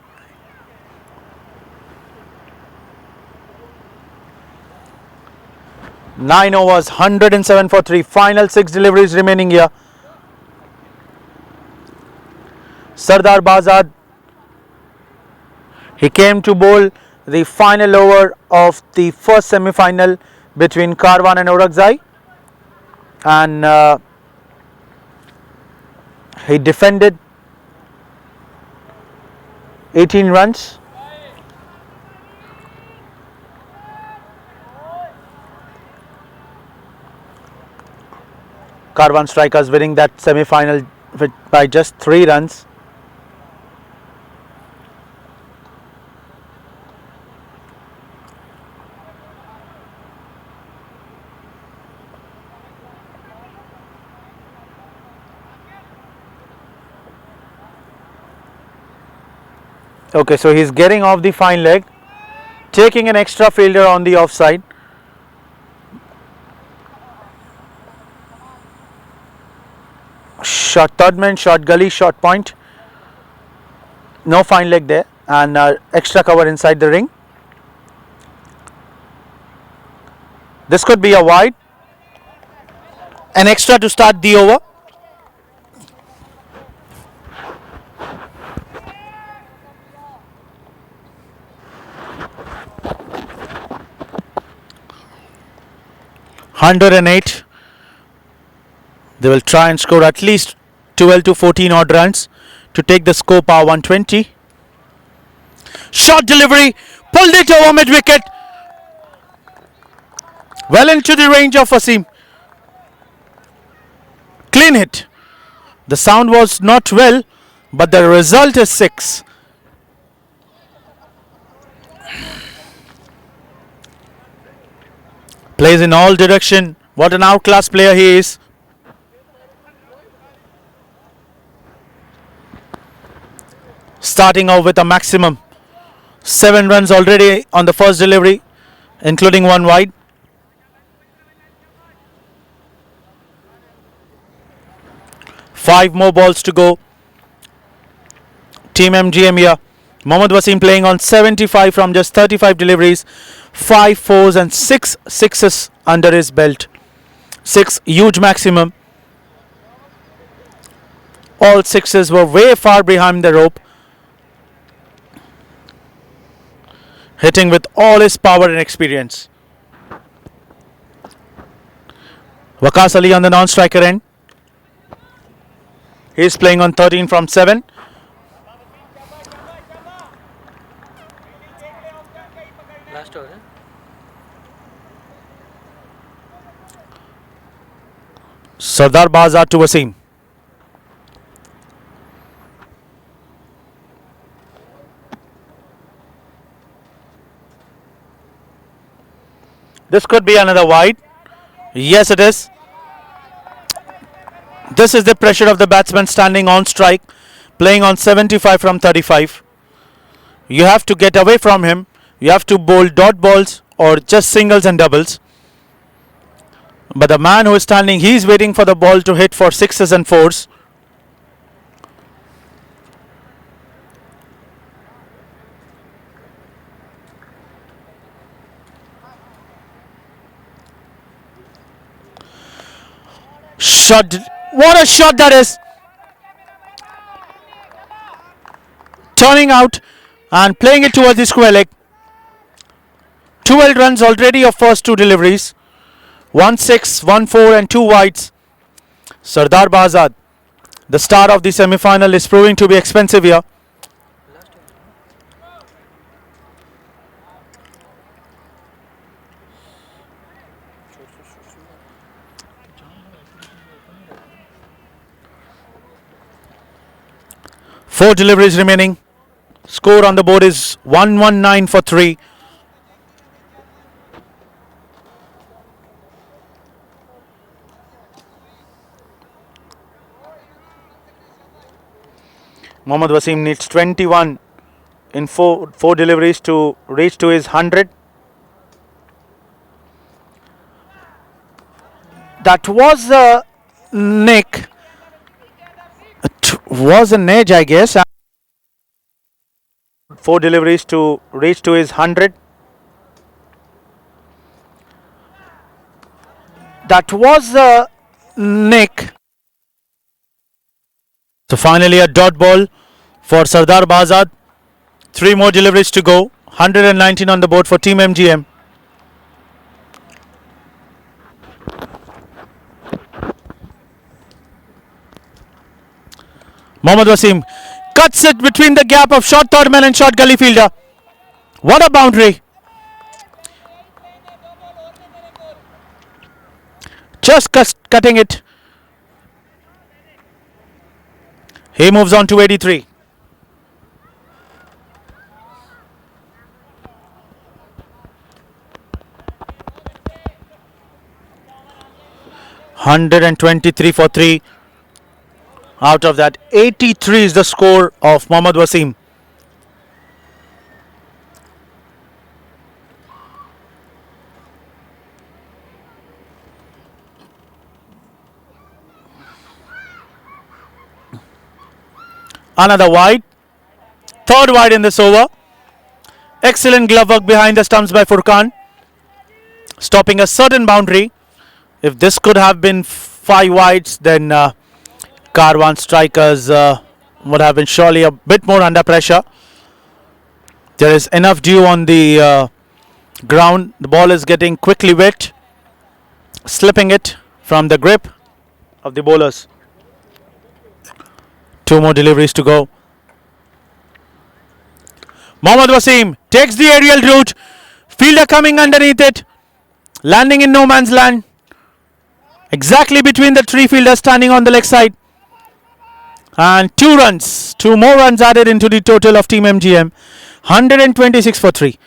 Nine overs, 107 for 3. Final 6 deliveries remaining here. Sardar Bazad. He came to bowl the final over of the first semi-final between KARWAN and Orakzai, and he defended 18 runs. KARWAN Strikers winning that semi-final by just 3 runs. Okay, so he's getting off the fine leg, taking an extra fielder on the offside. Shot third man, shot gully, shot point. No fine leg there, and extra cover inside the ring. This could be a wide. An extra to start the over. (108). They will try and score at least 12 to 14 odd runs to take the score power 120. Short delivery, pulled it over mid wicket, well into the range of Wasim. Clean hit. The sound was not well, but the result is 6. Plays in all direction. What an outclass player he is. Starting off with a maximum 7 runs already on the first delivery, including 1 wide. Five more balls to go. Team MGM here. Mohammad Wasim playing on 75 from just 35 deliveries. 5 fours and 6 sixes under his belt. 6 huge maximum. All sixes were way far behind the rope, hitting with all his power and experience. Waqas Ali on the non-striker end. He's playing on 13 from 7. Last over. Sardar Bazad to Wasim. This could be another wide. Yes, it is. This is the pressure of the batsman standing on strike, playing on 75 from 35. You have to get away from him. You have to bowl dot balls or just singles and doubles. But the man who is standing, he is waiting for the ball to hit for sixes and fours. Shot. What a shot that is. Turning out and playing it towards the square leg. 12 runs already of first two deliveries. 1 6, 1 4 and 2 wides. Sardar Bazad, the star of the semi-final, is proving to be expensive here. Four deliveries remaining. Score on the board is 119 for 3. Mohammad Wasim needs 21 in four deliveries to reach to his 100. That was a nick. It was an edge, I guess. 4 deliveries to reach to his 100. That was a nick. So finally a dot ball for Sardar Bazad. 3 more deliveries to go. 119 on the board for Team MGM. Mohammad Wasim cuts it between the gap of short third man and short gully fielder. What a boundary. Just cutting it. He moves on to 83. $123 for 3. Out of that, 83 is the score of Mohammad Wasim. Another wide. Third wide in this over. Excellent glove work behind the stumps by Furkan, stopping a certain boundary. If this could have been 5 wides, then KARWAN strikers would have been surely a bit more under pressure. There is enough dew on the ground. The ball is getting quickly wet, slipping it from the grip of the bowlers. 2 more deliveries to go. Mohammad Wasim takes the aerial route. Fielder coming underneath it, landing in no man's land, exactly between the 3 fielders standing on the leg side. And 2 runs, 2 more runs added into the total of Team MGM. 126 for 3.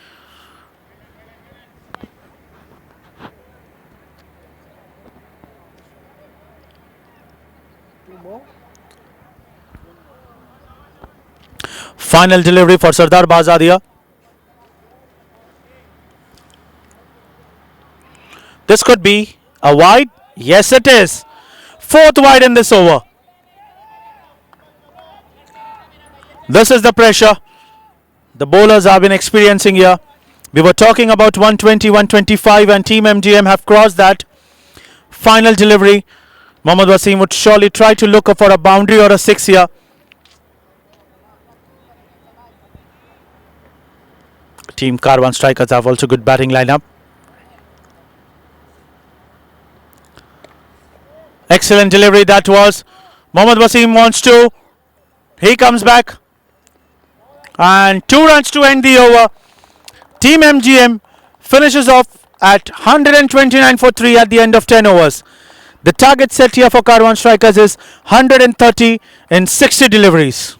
Final delivery for Sardar Bazadia. This could be a wide. Yes, it is. 4th wide in this over. This is the pressure the bowlers have been experiencing here. We were talking about 120, 125 and Team MGM have crossed that. final delivery. Mohammad Wasim would surely try to look for a boundary or a six here. Team Karwan strikers have also good batting lineup. Excellent delivery that was. Mohammad Wasim wants to. He comes back. And 2 runs to end the over. Team MGM finishes off at 129 for 3 at the end of 10 overs. The target set here for Karwan strikers is 130 in 60 deliveries.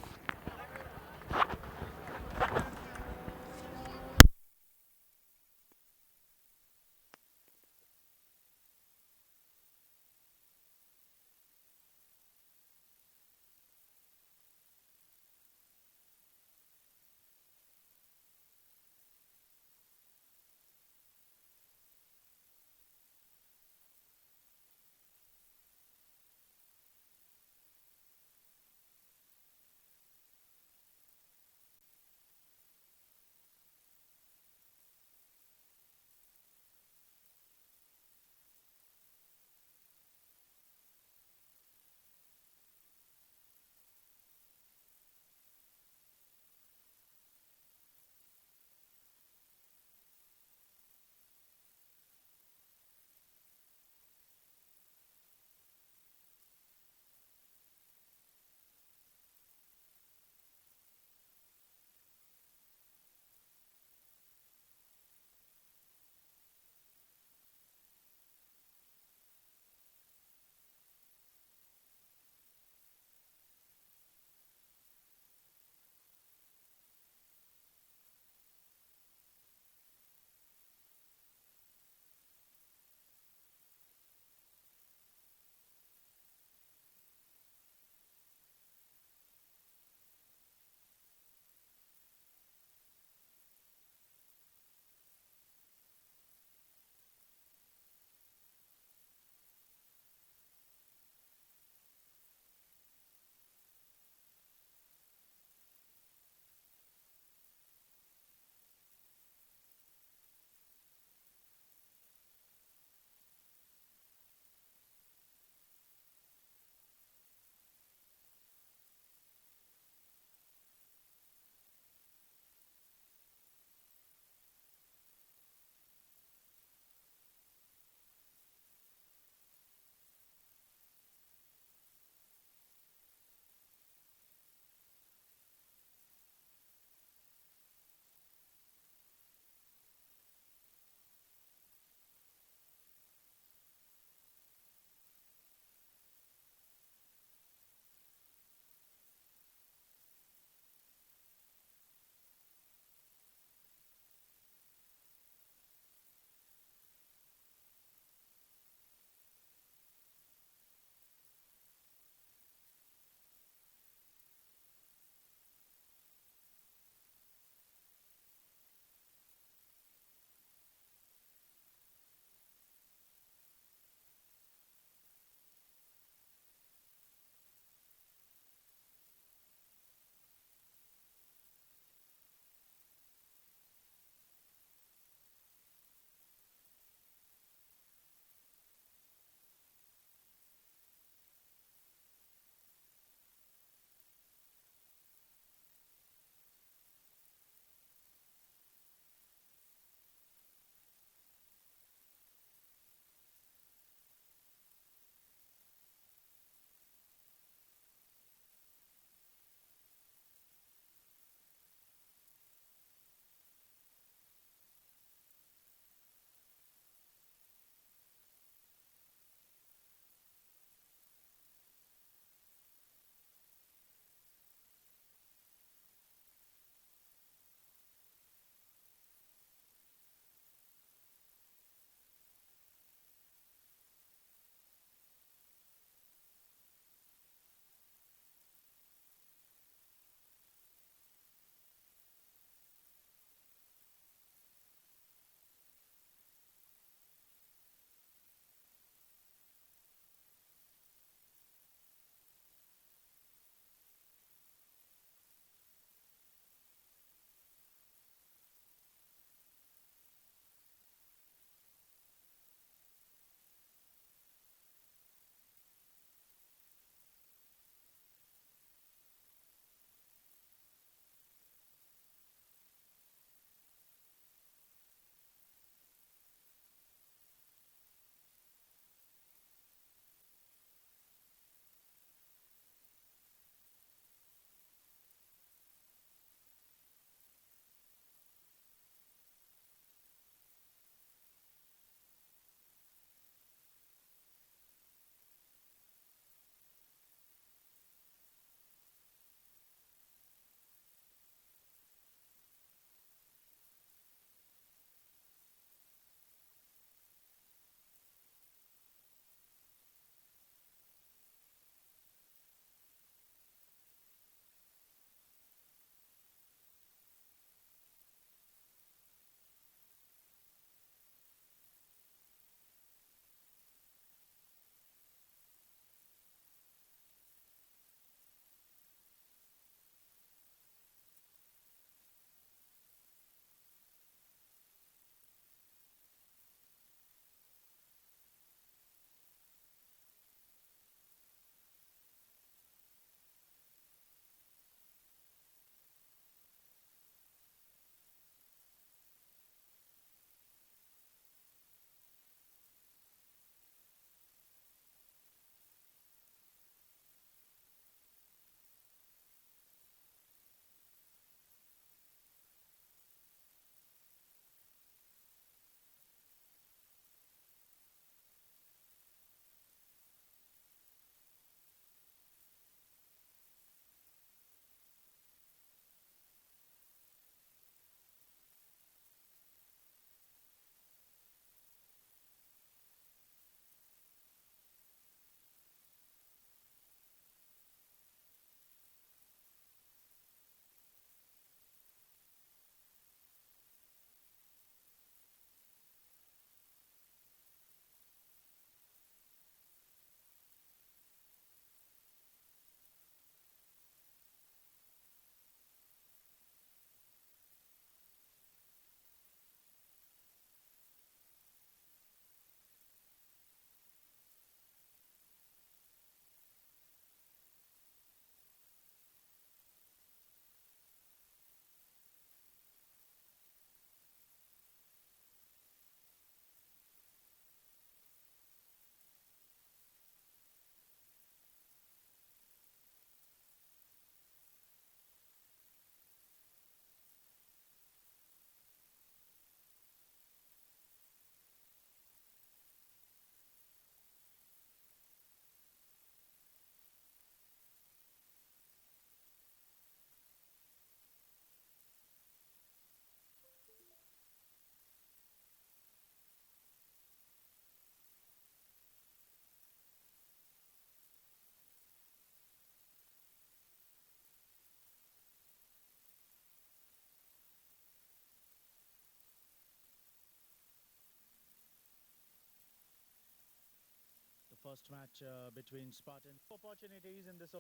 first match between Spartan. Opportunities in this.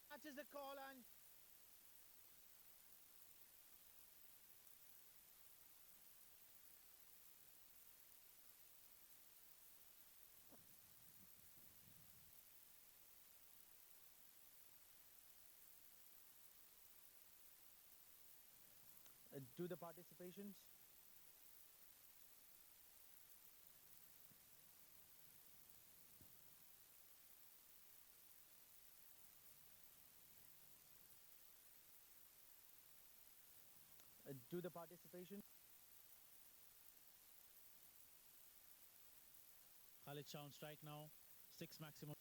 That is the call, and do the participations. Do the participation. Khalid Shah on strike now. 6 maximum.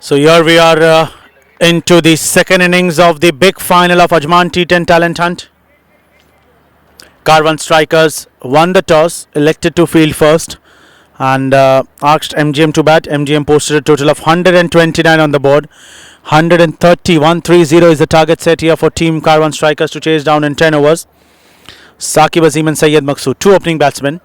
So here we are into the second innings of the big final of AJMAN T10 Talent Hunt. KARWAN strikers won the toss, elected to field first, and asked MGM to bat. MGM posted a total of 129 on the board. 130 is the target set here for Team KARWAN strikers to chase down in 10 overs. Saqib Azim and Syed Maqsood, two opening batsmen.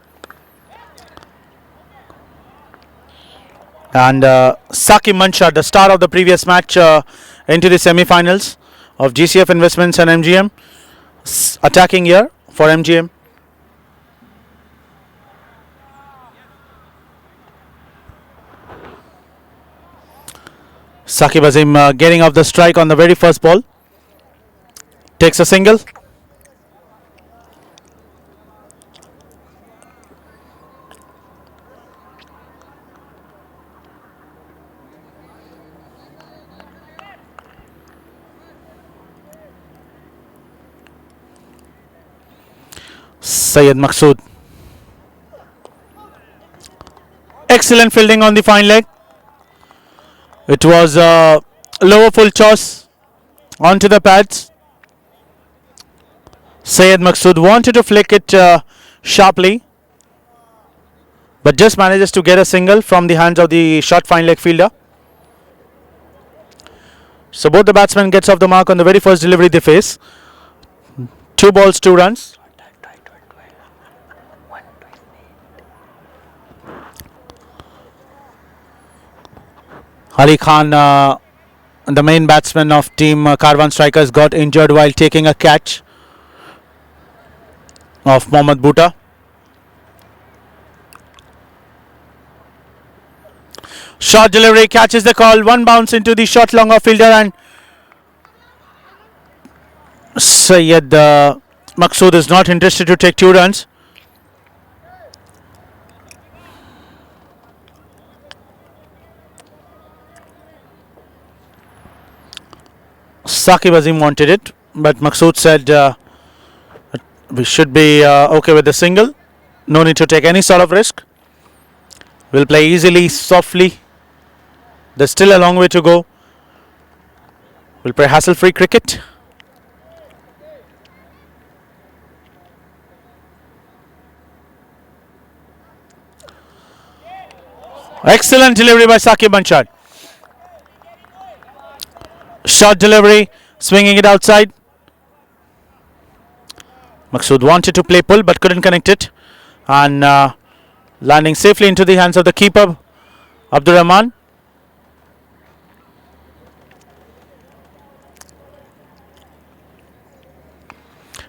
And Saqib Manshad, the star of the previous match, into the semi-finals of GCF Investments and MGM, attacking here for MGM. Saqib Azim getting off the strike on the very first ball. Takes a single. Syed Maqsood. Excellent fielding on the fine leg. It was a lower full toss onto the pads. Syed Maqsood wanted to flick it sharply, but just manages to get a single from the hands of the short fine leg fielder. So both the batsmen gets off the mark on the very first delivery they face. 2 balls, 2 runs. Ali Khan, the main batsman of Team KARWAN strikers, got injured while taking a catch of Mohammad Bhuta. Short delivery, catches the call, 1 bounce into the short long off fielder, and Syed Maqsood is not interested to take 2 runs. Saqib Azim wanted it, but Maqsood said we should be okay with the single. No need to take any sort of risk. We'll play easily, softly. There's still a long way to go. We'll play hassle-free cricket. Excellent delivery by Saqib Manshad. Short delivery, swinging it outside. Maqsood wanted to play pull but couldn't connect it, and landing safely into the hands of the keeper, Abdur Rahman.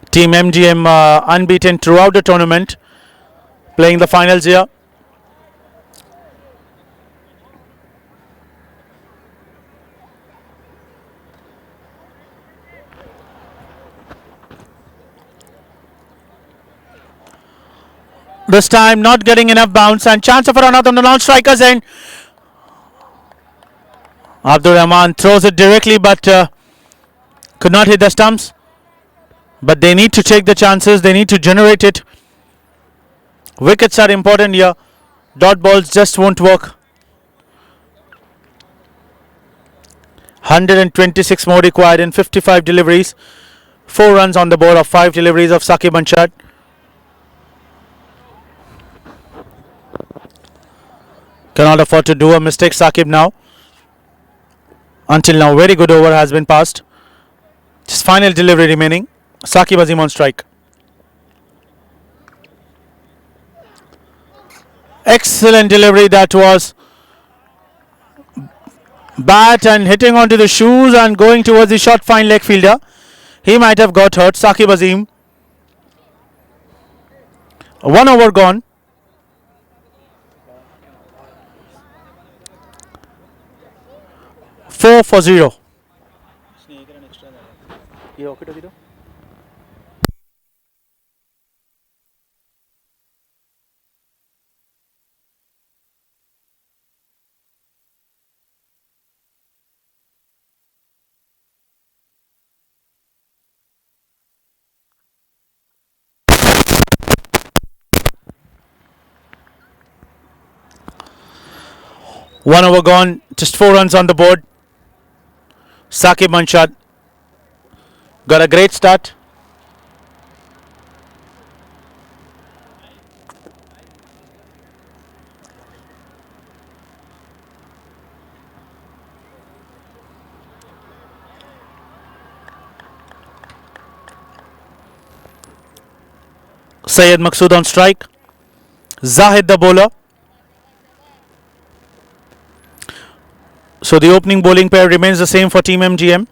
Team MGM unbeaten throughout the tournament, playing the finals here. This time not getting enough bounce, and chance of a run out on the non-strikers end. Abdur Rahman throws it directly but could not hit the stumps. But they need to take the chances, they need to generate it. Wickets are important here. Dot balls just won't work. 126 more required in 55 deliveries. 4 runs on the board of 5 deliveries of Saqib Manshad. Cannot afford to do a mistake, Saqib now. Until now, very good over has been passed. Just final delivery remaining. Saqib Azim on strike. Excellent delivery that was. Bat and hitting onto the shoes and going towards the short fine leg fielder. He might have got hurt. Saqib Azim. 1 over gone. 4 for 0. 1 over gone, just 4 runs on the board. Saqib Manshad got a great start. Syed Maqsood on strike. Zahid the bowler. So the opening bowling pair remains the same for Team MGM.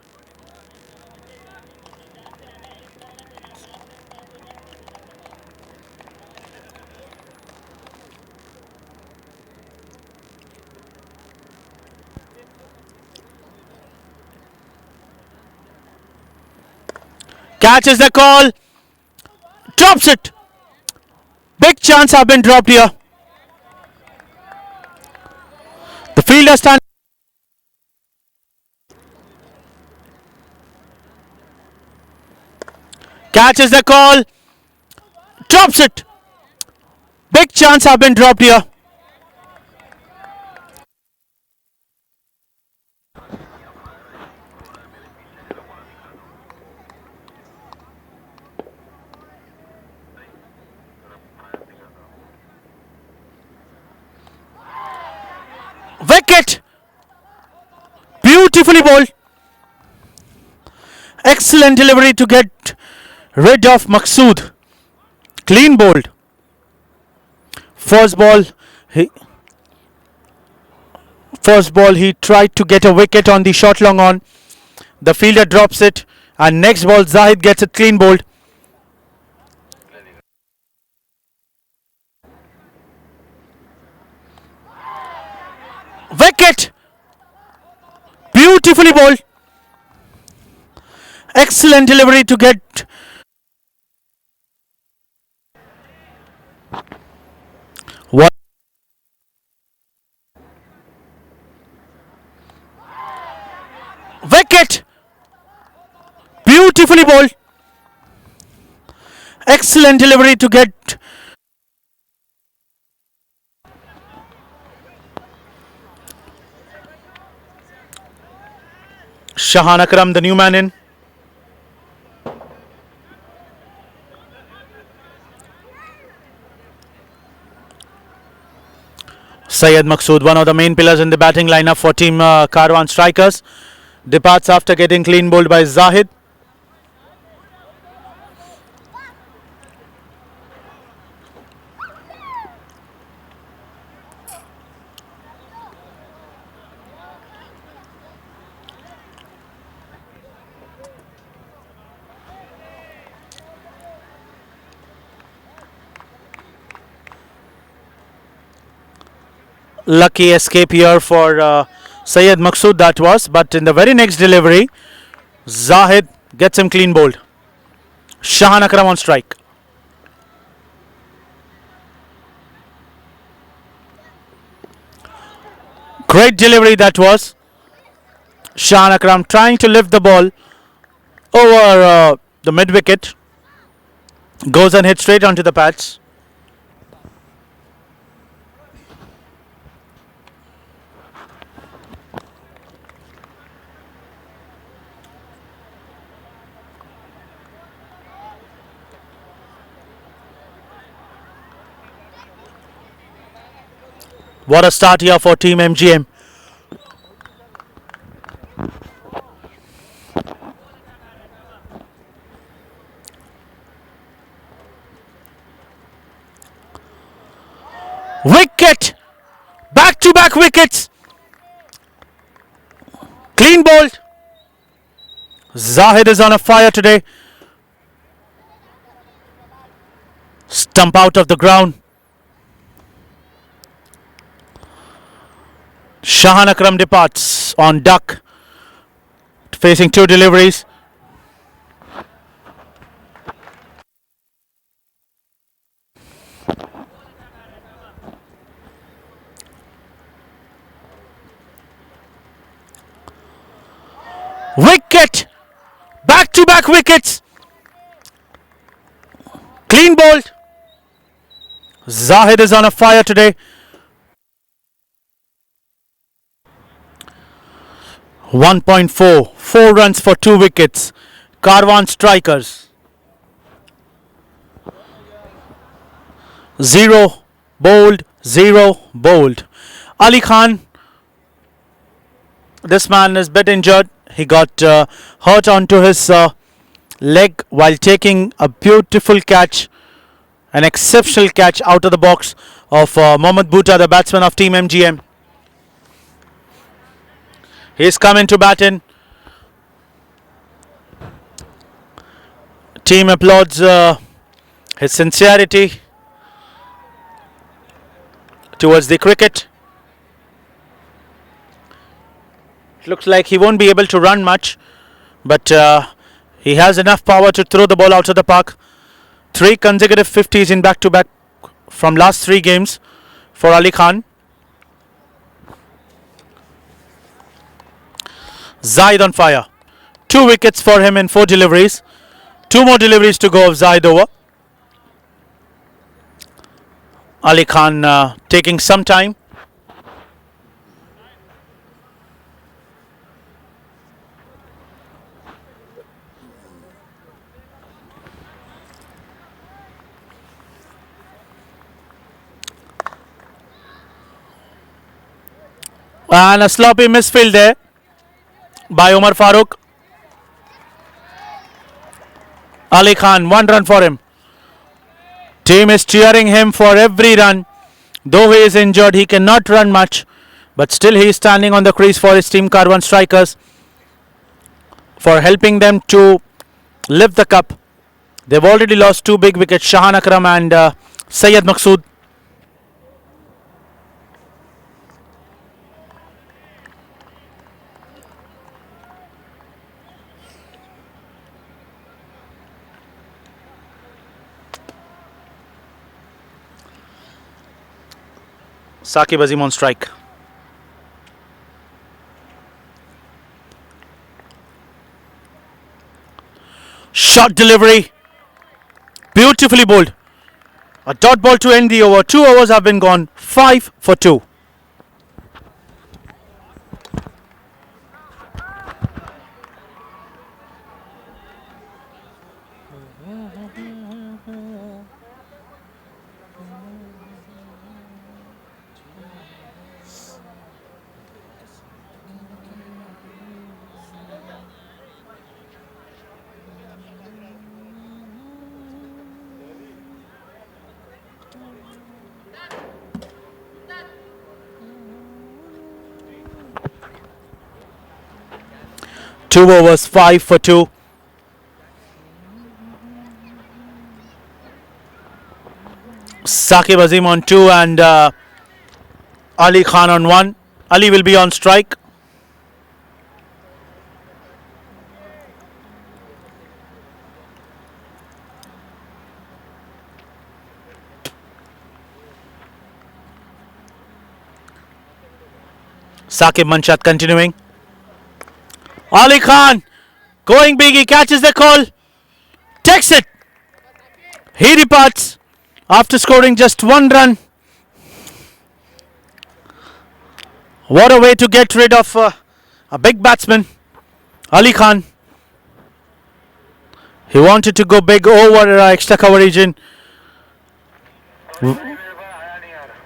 Catches the call. Drops it. Big chance have been dropped here. The fielder stands. Catches the call. Drops it. Big chance have been dropped here. Wicket. Beautifully bowled. Excellent delivery to get rid of Maqsood. Clean bowled. First ball, he tried to get a wicket on the short long on. The fielder drops it, and next ball Zahid gets it clean bowled. Wicket. Beautifully bowled. Excellent delivery to get what wicket. Beautifully bowled. Excellent delivery to get Shahan Akram, the new man in. Syed Maqsood, one of the main pillars in the batting lineup for Team KARWAN strikers, departs after getting clean bowled by Zahid. Lucky escape here for Syed Maqsood, that was, but in the very next delivery Zahid gets him clean bowled. Shahan Akram on strike. Great delivery that was. Shahan Akram trying to lift the ball over the mid wicket, goes and hits straight onto the pads. What a start here for Team MGM. Wicket! Back to back wickets! Clean bowled. Zahid is on a fire today. Stump out of the ground. Shahan Akram departs on duck, facing two deliveries. Wicket! Back to back wickets! Clean bowled. Zahid is on a fire today. 1.4, 4 runs for 2 wickets. Karwan strikers. 0 bowled, 0 bowled. Ali Khan, this man is a bit injured. He got hurt onto his leg while taking a beautiful catch, an exceptional catch out of the box of Mohammad Bhutta, the batsman of Team MGM. He's come in to bat in. Team applauds his sincerity towards the cricket. It looks like he won't be able to run much, but he has enough power to throw the ball out of the park. 3 consecutive 50s in back-to-back from last 3 games for Ali Khan. Zaid on fire. 2 wickets for him in 4 deliveries. 2 more deliveries to go of Zaid over. Ali Khan taking some time. And a sloppy misfield there by Umar Farooq. Ali Khan, 1 run for him. Team is cheering him for every run. Though he is injured, he cannot run much, but still he is standing on the crease for his team KARWAN strikers, for helping them to lift the cup. They've already lost 2 big wickets, Shahan Akram and Syed Maqsood. Saqib Azim on strike. Short delivery. Beautifully bowled. A dot ball to end the over. 2 overs have been gone. 5 for 2. Two overs, 5 for 2. Saqib Azim on 2 and Ali Khan on 1. Ali will be on strike. Saqib Manshat continuing. Ali Khan going big, he catches the call, takes it. He departs after scoring just 1 run. What a way to get rid of a big batsman, Ali Khan. He wanted to go big over extra coverage in.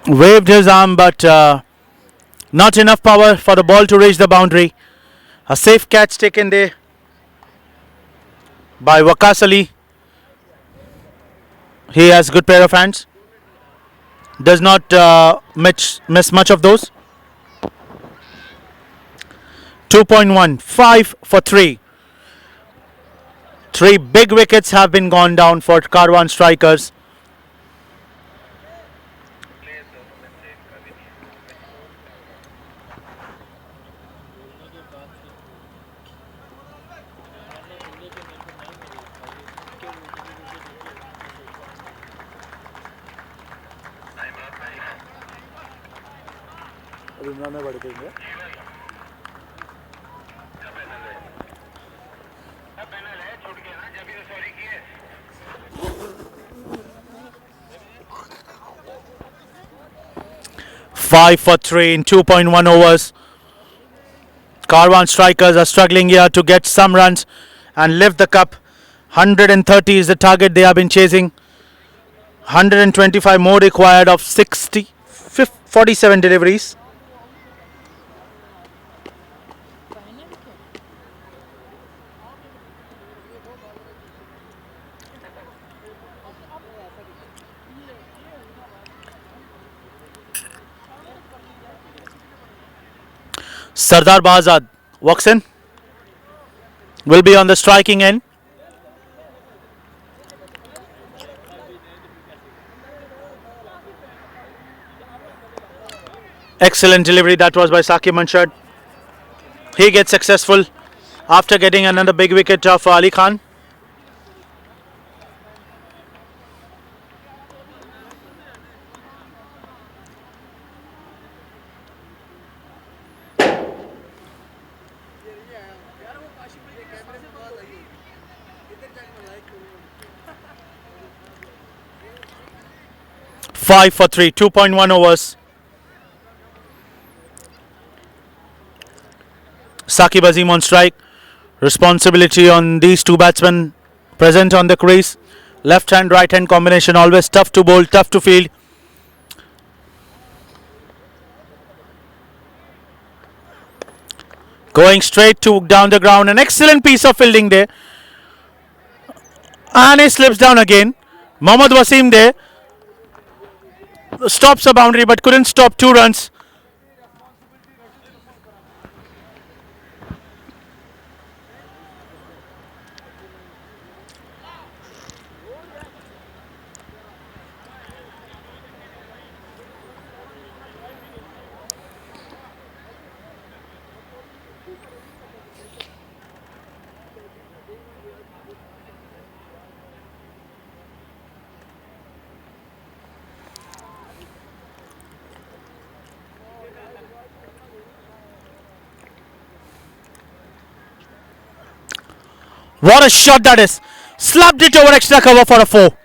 Waved his arm, but not enough power for the ball to reach the boundary. A safe catch taken there by Waqas Ali. He has good pair of hands. Does not miss much of those. 2.1, 5 for 3. 3 big wickets have been gone down for KARWAN strikers. Five for 3 in 2.1 overs. Karwan strikers are struggling here to get some runs and lift the cup. 130 is the target they have been chasing. 125 more required of 47 deliveries. Sardar Bazad walks in. Will be on the striking end. Excellent delivery that was by Saqib Manshad. He gets successful after getting another big wicket of Ali Khan. Five for 3, 2.1 overs. Saqib Azim on strike. Responsibility on these two batsmen present on the crease. Left hand, right hand combination, always tough to bowl, tough to field. Going straight to down the ground. An excellent piece of fielding there. And he slips down again. Mohammad Wasim there. Stops a boundary but couldn't stop 2 runs. What a shot that is. Slapped it over extra cover for a 4.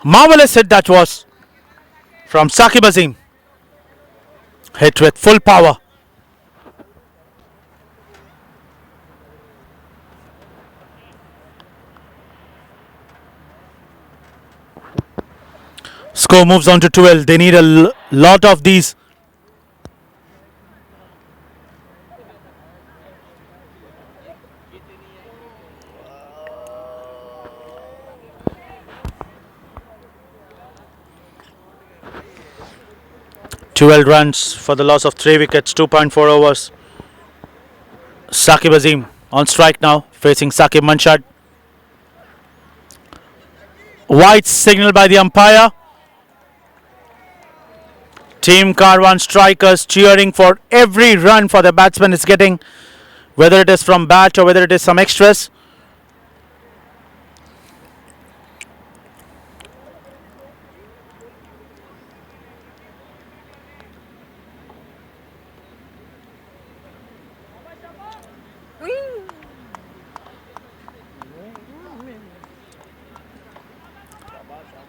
Marvelous hit that was from Saqib Azim. Hit with full power. Score moves on to 12. They need a lot of these. Twelve runs for the loss of 3 wickets, 2.4 overs. Saqib Azim on strike now, facing Saqib Manshad. White signal by the umpire. Team Karwan strikers cheering for every run for the batsman is getting, whether it is from bat or whether it is some extras.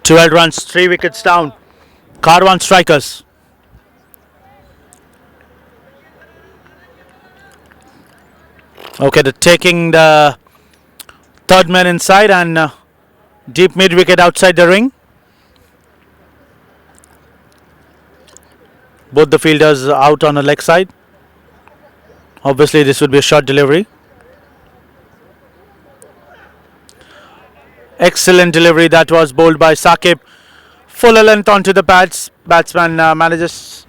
Twelve runs, 3 wickets down. Karwan strikers. Okay, they're taking the third man inside and deep mid wicket outside the ring. Both the fielders out on the leg side. Obviously, this would be a short delivery. Excellent delivery that was bowled by Saqib. Full length onto the pads. Batsman manages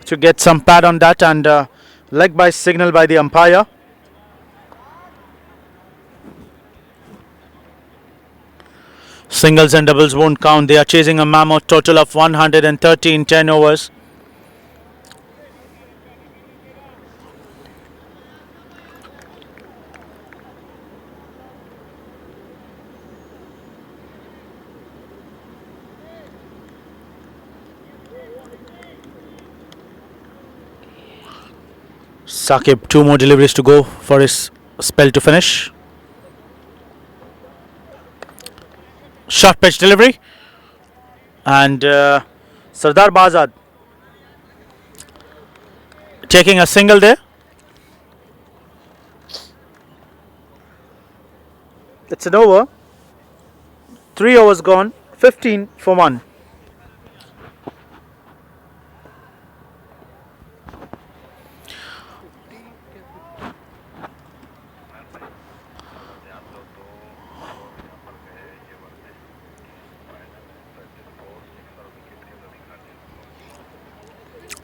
to get some pad on that and leg by signal by the umpire. Singles and doubles won't count. They are chasing a mammoth total of 130 in 10 overs. Saqib, 2 more deliveries to go for his spell to finish. Short pitch delivery. And Sardar Bazad Taking a single there. It's an over. 3 overs gone. 15 for 1.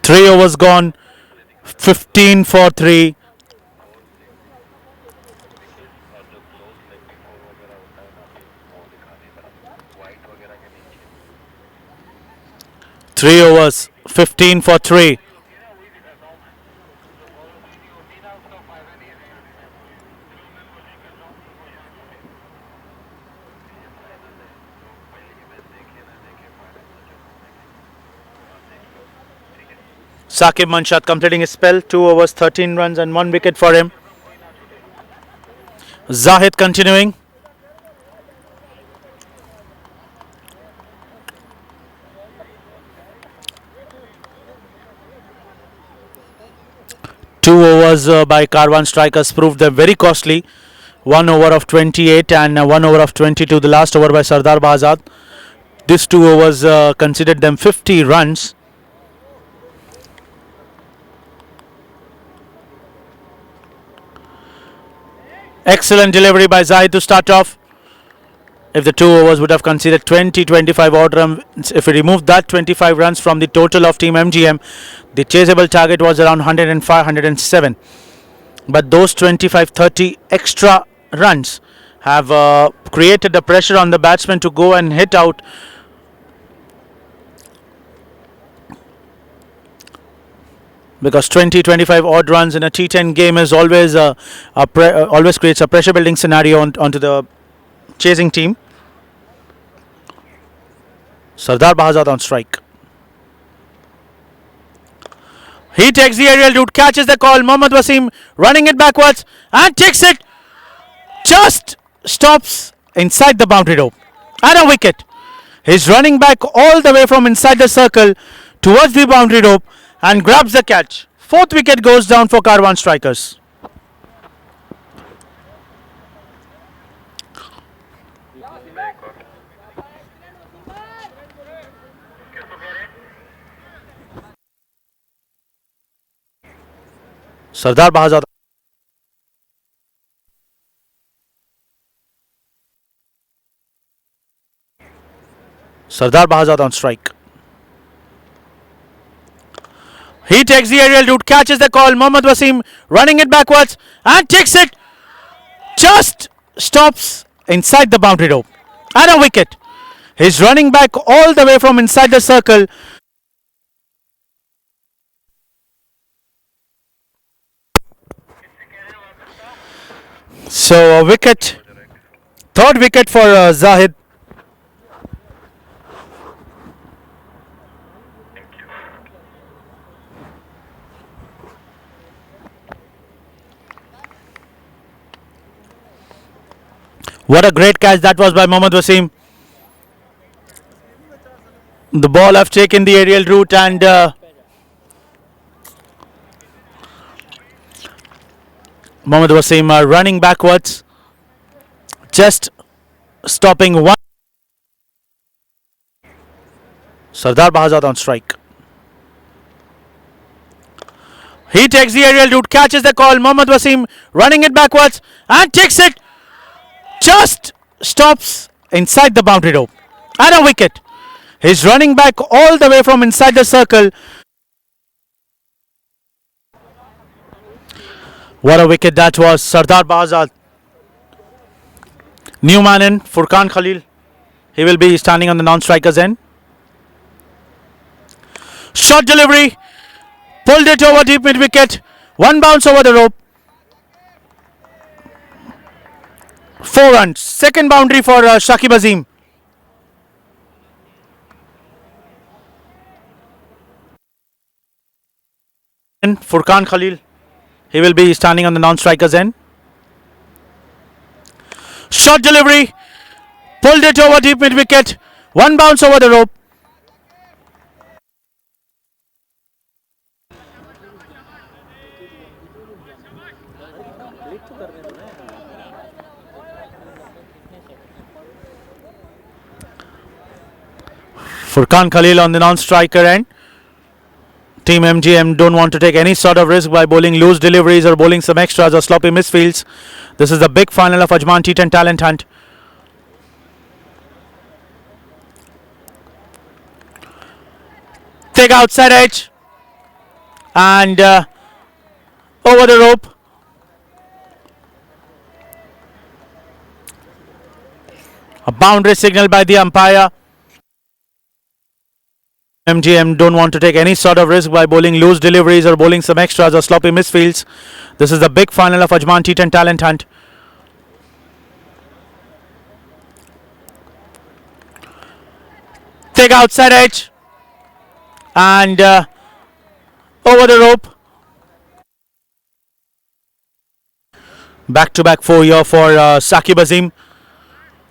Three overs gone. 15 for 3. Three overs. 15 for 3. Saqib Manshat completing his spell. 2 overs, 13 runs and 1 wicket for him. Zahid continuing. Two overs by Karwan strikers proved them very costly. 1 over of 28 and 1 over of 22. The last over by Sardar Bahazad. These 2 overs considered them 50 runs. Excellent delivery by Zahid to start off. If the 2 overs would have considered 20-25 odd runs, if we remove that 25 runs from the total of Team MGM, the chaseable target was around 105, 107. But those 25-30 extra runs have created the pressure on the batsman to go and hit out. Because 20-25 odd runs in a T10 game is always always creates a pressure building scenario onto the chasing team. Sardar Bahazad on strike. He takes the aerial route, catches the call. Mohammad Wasim running it backwards and takes it. Just stops inside the boundary rope. And a wicket. He's running back all the way from inside the circle towards the boundary rope and grabs the catch. 4th wicket goes down for Karwan strikers. Sardar Bahazad. Sardar Bahazad on strike. He takes the aerial route, catches the call. Mohammad Wasim running it backwards and takes it. Just stops inside the boundary rope. And a wicket. He's running back all the way from inside the circle. So a wicket. 3rd wicket for Zahid. What a great catch that was by Mohammad Wasim. The ball have taken the aerial route and Mohammad Wasim running backwards, just stopping one. Sardar Bahazad on strike. He takes the aerial route, catches the call. Mohammad Wasim running it backwards and takes it. Just stops inside the boundary rope. And a wicket. He's running back all the way from inside the circle. What a wicket that was. Sardar Bahazad. New man in, Furkan Khalil. He will be standing on the non-strikers end. Short delivery. Pulled it over deep mid wicket. One bounce over the rope. 4 runs. Second boundary for Shakib Azim. Furkan Khalil. He will be standing on the non-strikers end. Short delivery. Pulled it over deep mid wicket. One bounce over the rope. Furkan Khalil on the non-striker end. Team MGM don't want to take any sort of risk by bowling loose deliveries or bowling some extras or sloppy misfields. This is the big final of AJMAN T10 Talent Hunt. Take outside edge and over the rope. A boundary signal by the umpire. MGM don't want to take any sort of risk by bowling loose deliveries or bowling some extras or sloppy misfields. This is the big final of AJMAN T10 Talent Hunt. Take outside edge and over the rope. Back to back 4 here for Saqib Azim.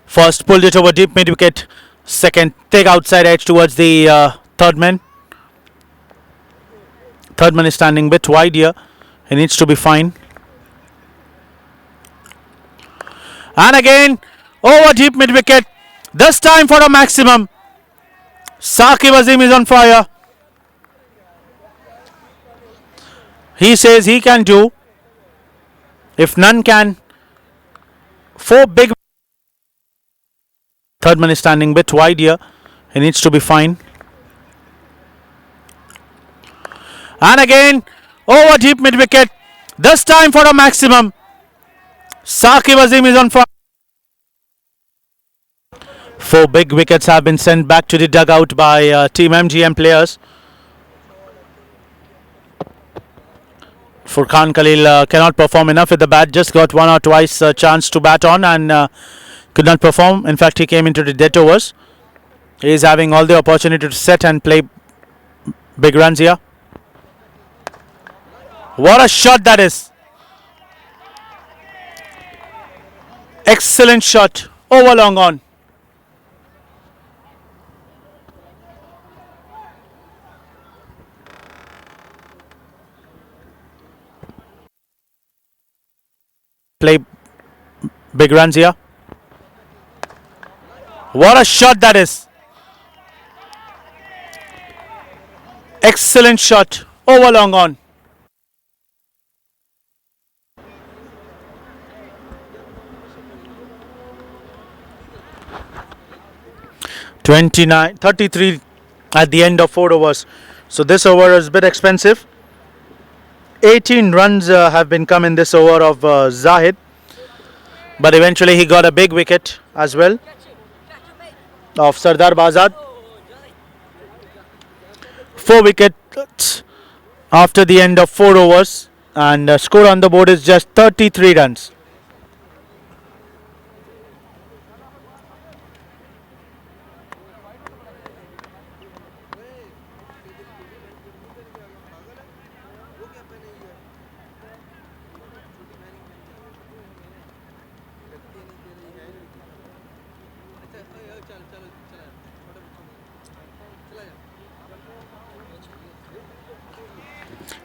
First pulled it over deep mid wicket. Second take outside edge towards the third man. Third man is standing a bit wide here. He needs to be fine. And again over deep mid wicket. This time for a maximum. Saqib Azim is on fire. He says he can do. If none can, 4 big. Third man is standing a bit wide here. He needs to be fine. And again over deep mid wicket. This time for a maximum. Saqib Azim is on fire. 4 big wickets have been sent back to the dugout by Team MGM players. Furkan Khalil cannot perform enough with the bat. Just got 1 or twice chance to bat on and could not perform. In fact, he came into the dead overs. He is having all the opportunity to set and play big runs here. What a shot that is. Excellent shot. Over long on. Play big runs here. What a shot that is. Excellent shot. Over long on. $29.33 at the end of 4 overs. So this over is a bit expensive. 18 runs have been come in this over of Zahid, but eventually he got a big wicket as well of Sardar Bazad. 4 wickets after the end of 4 overs, and score on the board is just 33 runs.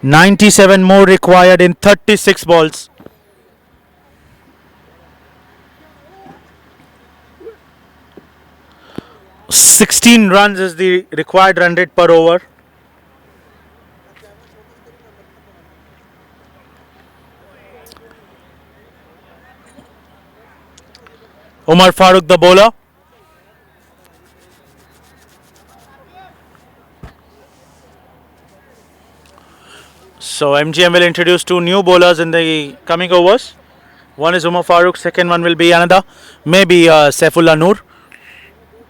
$97 more required in 36 balls. $16 runs is the required run rate per over. Umar Farooq the bowler. So MGM will introduce 2 new bowlers in the coming overs. One is Umar Farooq, second one will be another, maybe Saifullah Noor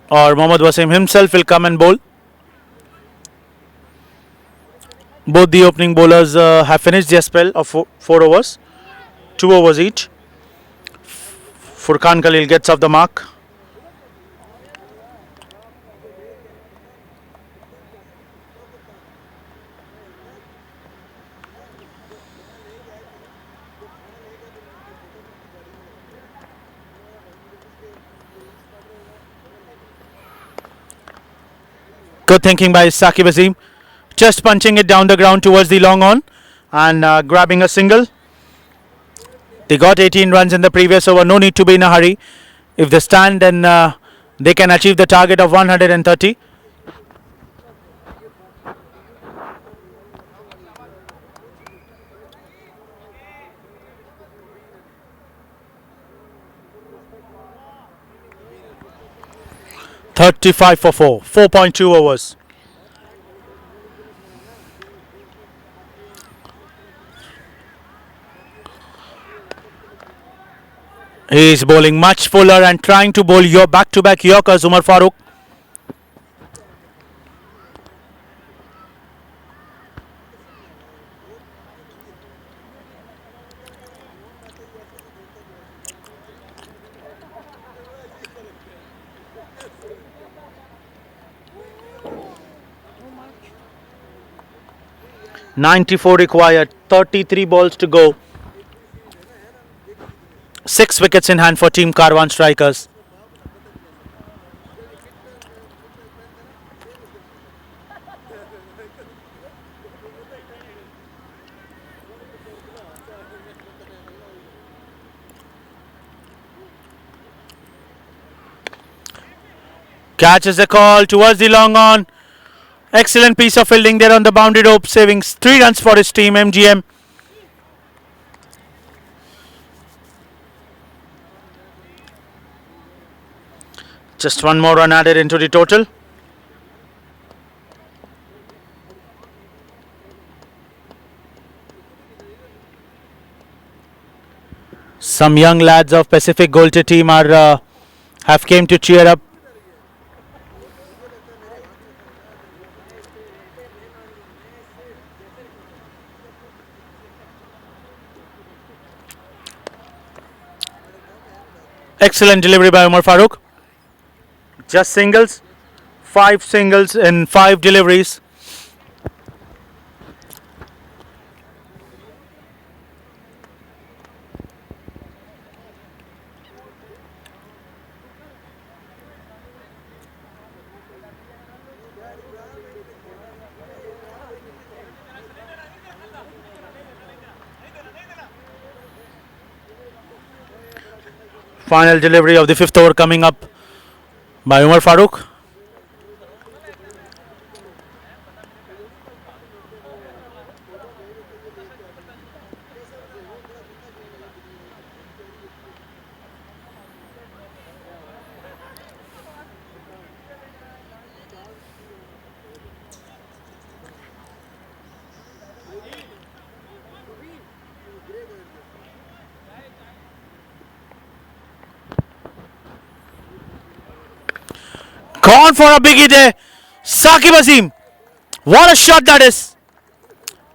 or Mohammad Wasim himself will come and bowl. Both the opening bowlers have finished their spell of 4 overs, 2 overs each. Furkan Khalil gets off the mark. Good thinking by Saqib Azim. Just punching it down the ground towards the long on and grabbing a single. They got 18 runs in the previous over. No need to be in a hurry. If they stand, then they can achieve the target of 130. 35 for 4. 4.2 overs. He is bowling much fuller and trying to bowl your back-to-back Yorkers, Umar Farooq. .94 required, 33 balls to go. 6 wickets in hand for Team Karwan strikers. Catches the call towards the long on. Excellent piece of fielding there on the boundary rope, saving 3 runs for his team, MGM. Just one more run added into the total. Some young lads of Pacific Gold team are have came to cheer up. Excellent delivery by Umar Farooq. Just singles. 5 singles in 5 deliveries. Final delivery of the 5th over coming up by Umar Farooq. Gone for a biggie there. Saqib Azim. What a shot that is.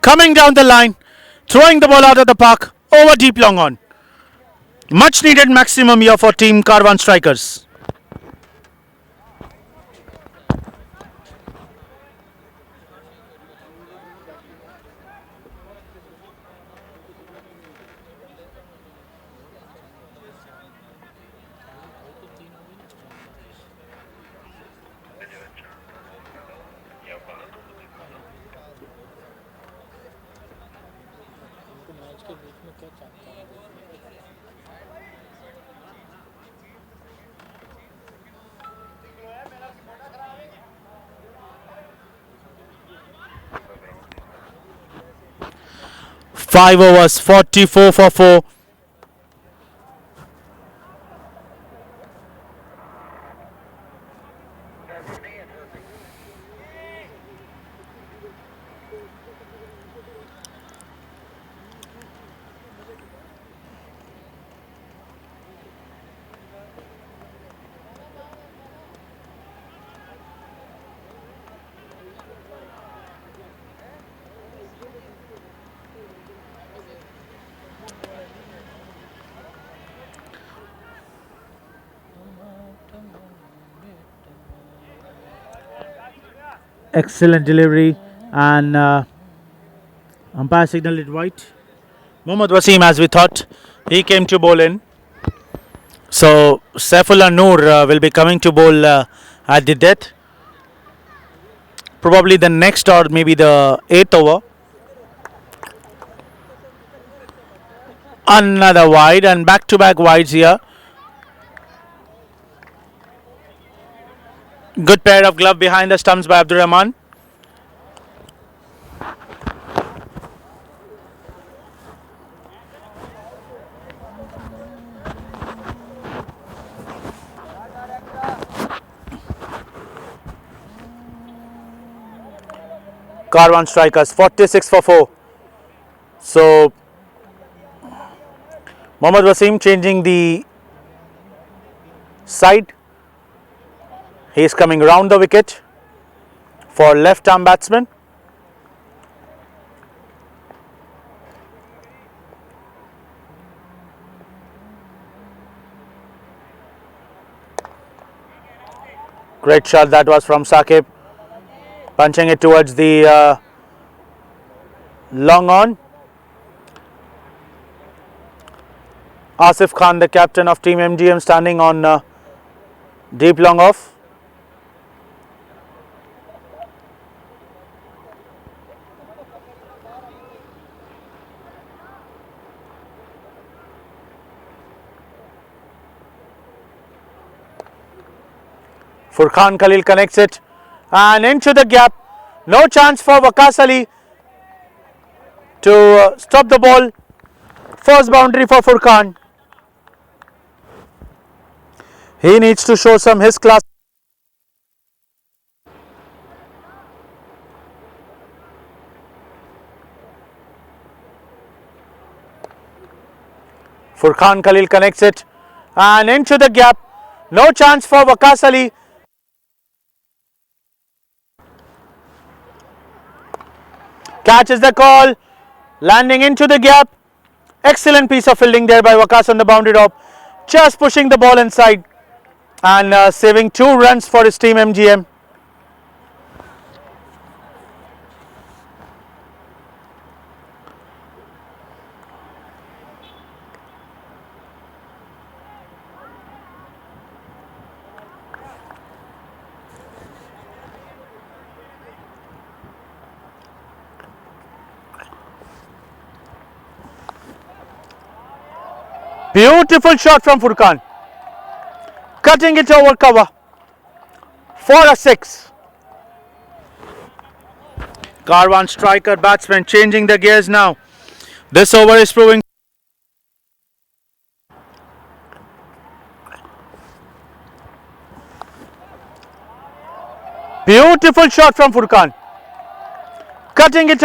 Coming down the line. Throwing the ball out of the park. Over deep long on. Much needed maximum here for Team Karwan strikers. Match के बीच में क्या चाहता है 5 overs, 44 for 4. Excellent delivery, and umpire signaled it white. Mohammad Wasim, as we thought, he came to bowl in. So Saifullah Noor will be coming to bowl at the death. Probably the next or maybe the 8th over. Another wide and back-to-back wides here. Good pair of glove behind the stumps by Abdur Rahman. Karwan strikers 46 for 4. So Mohammad Wasim changing the side. He is coming round the wicket for left arm batsman. Great shot that was from Saqib, punching it towards the long on. Asif Khan, the captain of team MGM, standing on deep long off. Furqan Khalil connects it and into the gap. No chance for Waqas Ali to stop the ball. First boundary for Furqan. He needs to show some his class. Furqan Khalil connects it and into the gap. No chance for Waqas Ali. Catches the call, landing into the gap. Excellent piece of fielding there by Waqas on the boundary top. Just pushing the ball inside and saving 2 runs for his team MGM. Beautiful shot from Furqan, cutting it over cover for a 6. Karwan striker batsman changing the gears now. This over is proving. Beautiful shot from Furqan, cutting it.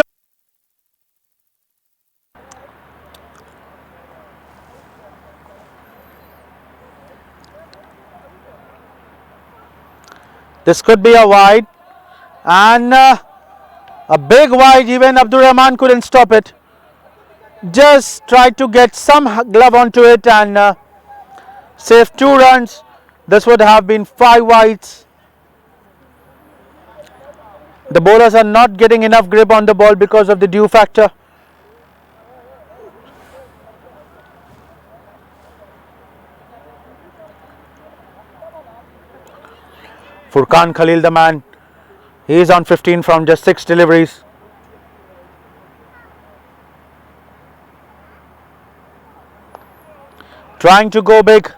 This could be a wide and a big wide. Even Abdur Rahman couldn't stop it. Just tried to get some glove onto it and save 2 runs. This would have been 5 wides. The bowlers are not getting enough grip on the ball because of the dew factor. Furqan Khalil, the man, he is on 15 from just 6 deliveries. Trying to go big,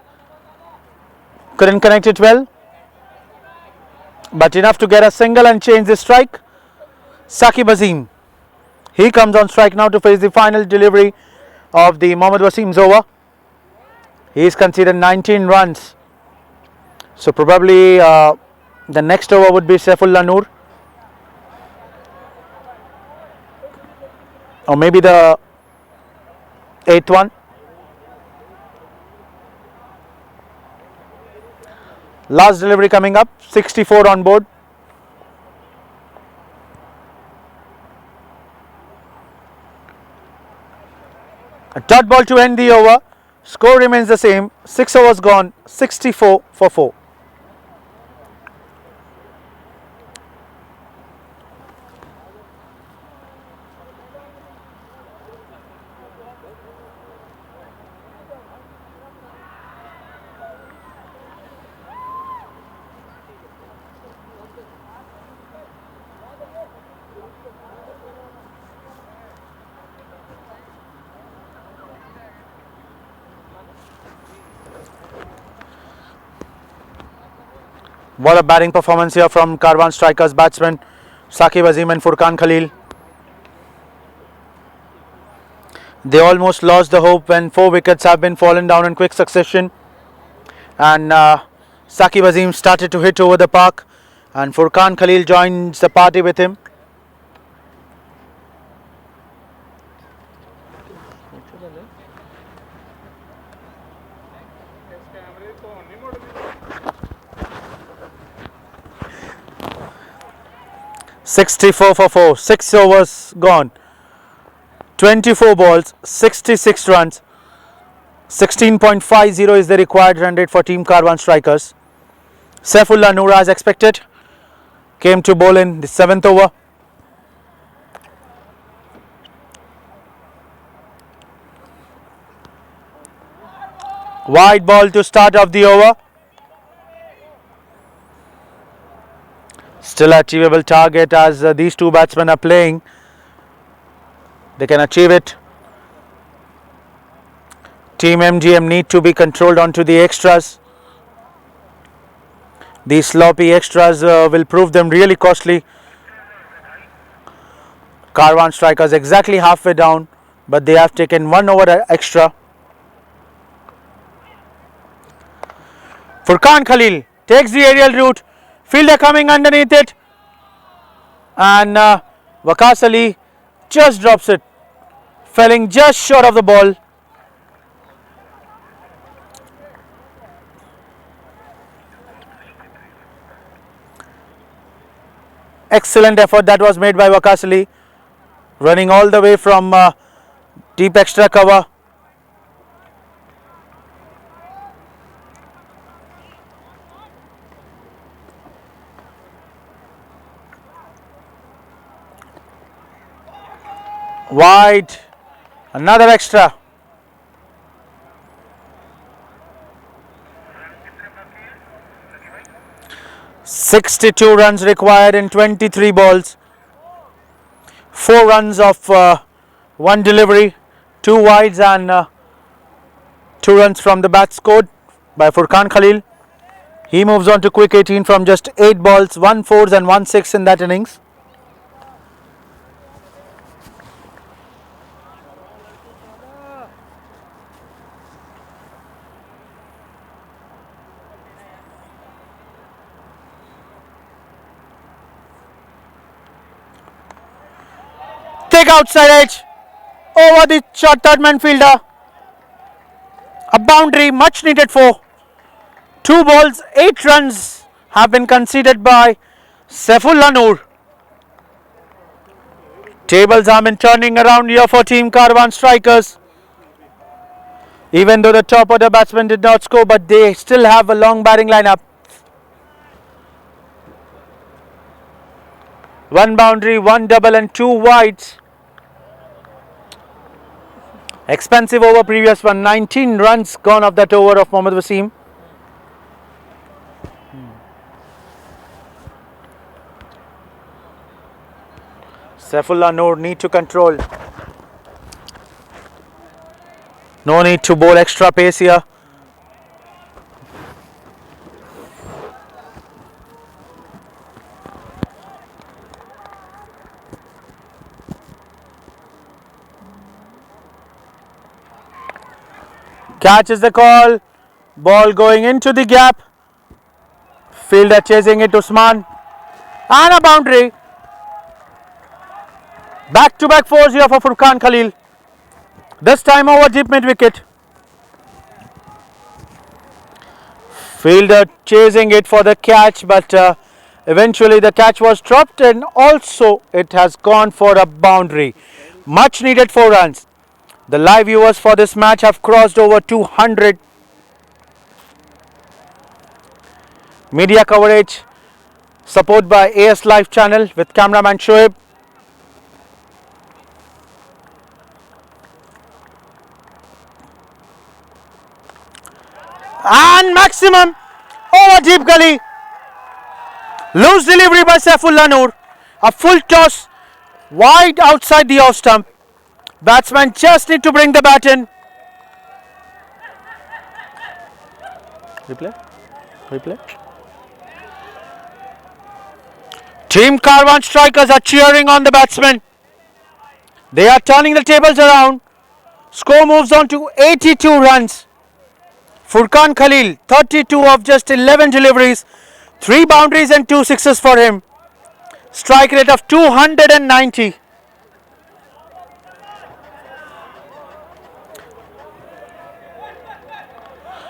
couldn't connect it well, but enough to get a single and change the strike. Saqib Azim, he comes on strike now to face the final delivery of the Mohammad Wasim's over. He is conceded 19 runs, so probably the next over would be Saifullah Noor, or maybe the 8th one. Last delivery coming up, 64 on board. A dot ball to end the over. Score remains the same. 6 overs gone, 64 for 4. What a batting performance here from Karwan strikers batsmen Saqib Azim and Furqan Khalil. They almost lost the hope when 4 wickets have been fallen down in quick succession, and Saqib Azim started to hit over the park and Furqan Khalil joins the party with him. 64 for 4. 6 overs gone. 24 balls, 66 runs. 16.50 is the required run rate for Team Karwan strikers. Saifullah Noor, as expected, came to bowl in the 7th over. Wide ball to start off the over. Still achievable target as these two batsmen are playing. They can achieve it. Team MGM need to be controlled onto the extras. These sloppy extras will prove them really costly. Karwan strikers exactly halfway down, but they have taken 1 over extra. Furqan Khalil takes the aerial route. Fielder coming underneath it. And Waqas Ali just drops it. Falling just short of the ball. Excellent effort that was made by Waqas Ali. Running all the way from deep extra cover. Wide, another extra. "62 runs required in 23 balls. 4 runs of 1 delivery, 2 wides and 2 runs from the bat scored by Furqan Khalil. He moves on to quick 18 from just 8 balls, 1 4s and 1 6 in that innings. Take outside edge over the short third man fielder. A boundary, much needed for. 2 balls, 8 runs have been conceded by Saifullah Noor. Tables have been turning around here for Team Karwan strikers. Even though the top order batsmen did not score, but they still have a long batting lineup. 1 boundary, 1 double and 2 wides. Expensive over previous one. 19 runs gone off that over of Mohammad Wasim. Saifullah Noor need to control. No need to bowl extra pace here. Catch is the call. Ball going into the gap. Fielder chasing it, Usman. And a boundary. Back to back 4s here for Furqan Khalil. This time over deep mid wicket. Fielder chasing it for the catch, but eventually the catch was dropped and also it has gone for a boundary. Much needed 4 runs. The live viewers for this match have crossed over 200. Media coverage support by AS Live channel with cameraman Shoaib. And maximum over deep gully. Loose delivery by Saifullah Noor. A full toss wide outside the off stump. Batsman just need to bring the bat in. Replay. Team Karwan strikers are cheering on the batsmen. They are turning the tables around. Score moves on to 82 runs. Furqan Khalil, 32 of just 11 deliveries, 3 boundaries and 2 sixes for him. Strike rate of 290.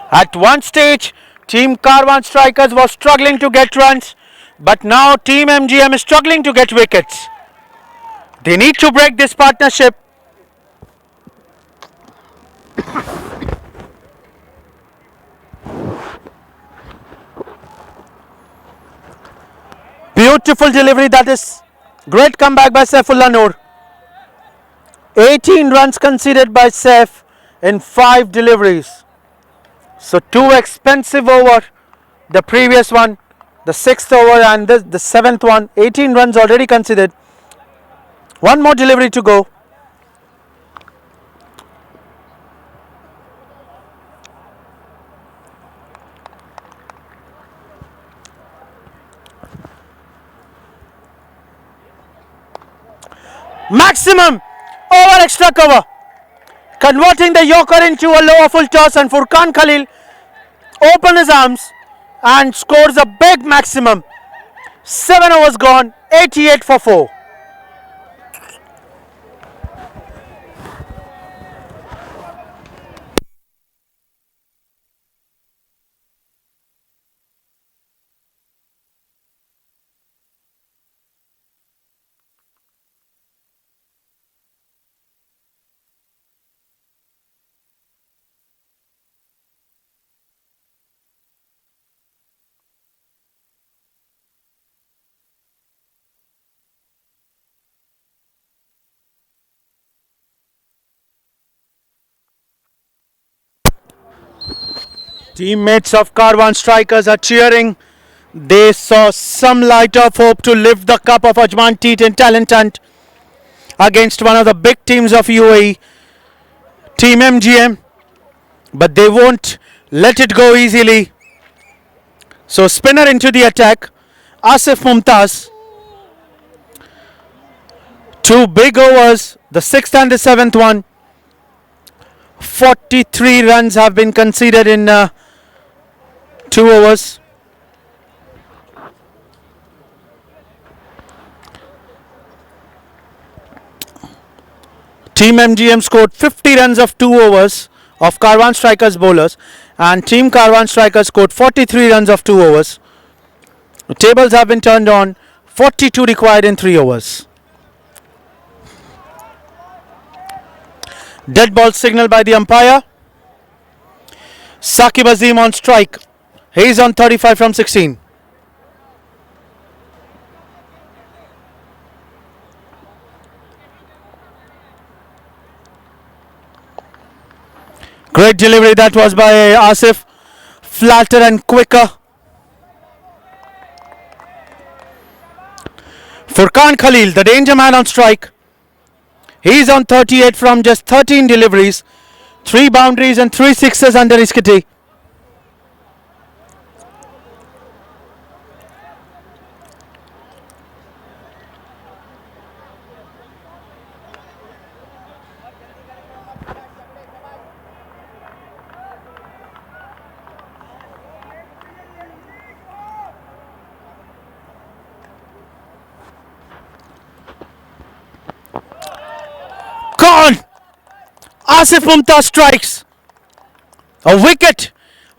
At one stage, Team Karwan strikers was struggling to get runs. But now Team MGM is struggling to get wickets. They need to break this partnership. Beautiful delivery, that is great comeback by Saifullah Noor. 18 runs conceded by Saif in 5 deliveries. So too expensive over the previous one, the 6th over and the 7th one. 18 runs already conceded. One more delivery to go. Maximum over extra cover, converting the Yorker into a lower full toss, and Furkan Khalil opens his arms and scores a big maximum. 7 overs gone, 88 for 4. Teammates of KARWAN strikers are cheering. They saw some light of hope to lift the cup of AJMAN T10 talent hunt against one of the big teams of UAE, Team MGM. But they won't let it go easily. So spinner into the attack, Asif Mumtaz. 2 big overs, the 6th and the 7th one. 43 runs have been conceded in 2 overs. Team MGM scored 50 runs of 2 overs of KARWAN strikers bowlers, and Team KARWAN strikers scored 43 runs of 2 overs. The tables have been turned on. 42 required in 3 overs. Dead ball signal by the umpire. Saqib Azim on strike. He is on 35 from 16. Great delivery that was by Asif. Flatter and quicker. Furkan Khalil, the danger man on strike. He is on 38 from just 13 deliveries. 3 boundaries and 3 sixes under his kitty. Gone! Asif Mumtaz strikes. A wicket.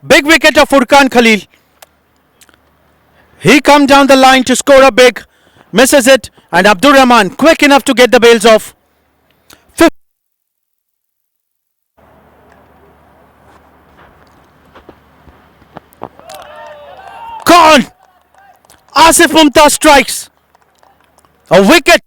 Big wicket of Furkan Khalil. He comes down the line to score a big. Misses it. And Abdur Rahman quick enough to get the bails off. Gone! Asif Mumtaz strikes. A wicket.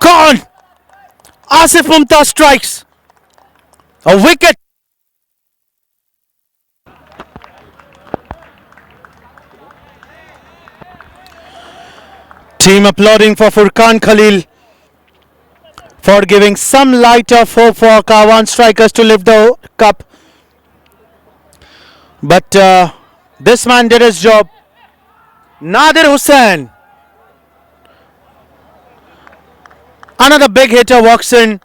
Gone! Asif Mumtaz strikes. A wicket. Team applauding for Furkan Khalil for giving some light of hope for KARWAN strikers to lift the cup. But this man did his job. Nadir Hussain. Another big hitter walks in.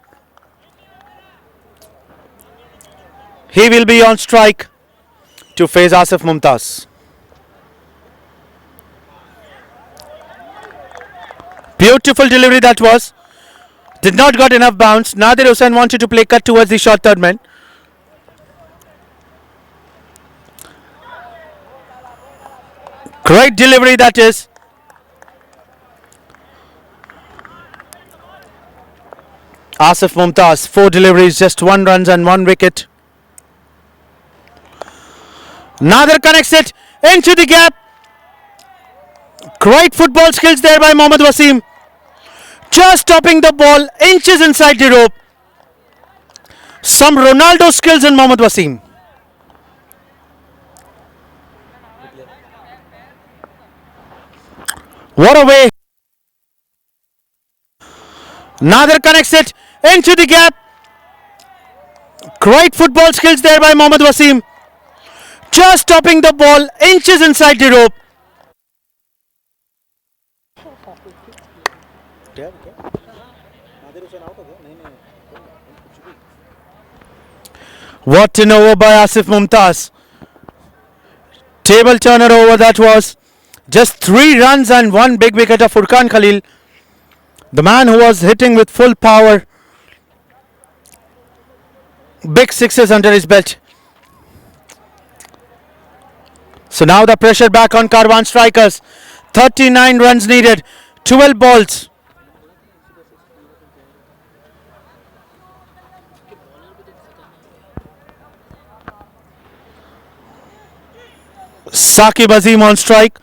He will be on strike to face Asif Mumtaz. Beautiful delivery that was. Did not got enough bounce. Nadir Hussain wanted to play cut towards the short third man. Great delivery that is. Asif Mumtaz, 4 deliveries, just 1 runs and 1 wicket. Nadir connects it into the gap. Great football skills there by Mohammad Wasim. Just stopping the ball inches inside the rope. Some Ronaldo skills in Mohammad Wasim. What a way. Nadir connects it into the gap. Great football skills there by Mohammad Wasim. Just stopping the ball inches inside the rope. What an over by Asif Mumtaz. Table turner over that was. Just 3 runs and 1 big wicket of Furkan Khalil. The man who was hitting with full power. Big sixes under his belt. So now the pressure back on Karwan strikers. 39 runs needed. 12 balls. Saqib Azim on strike.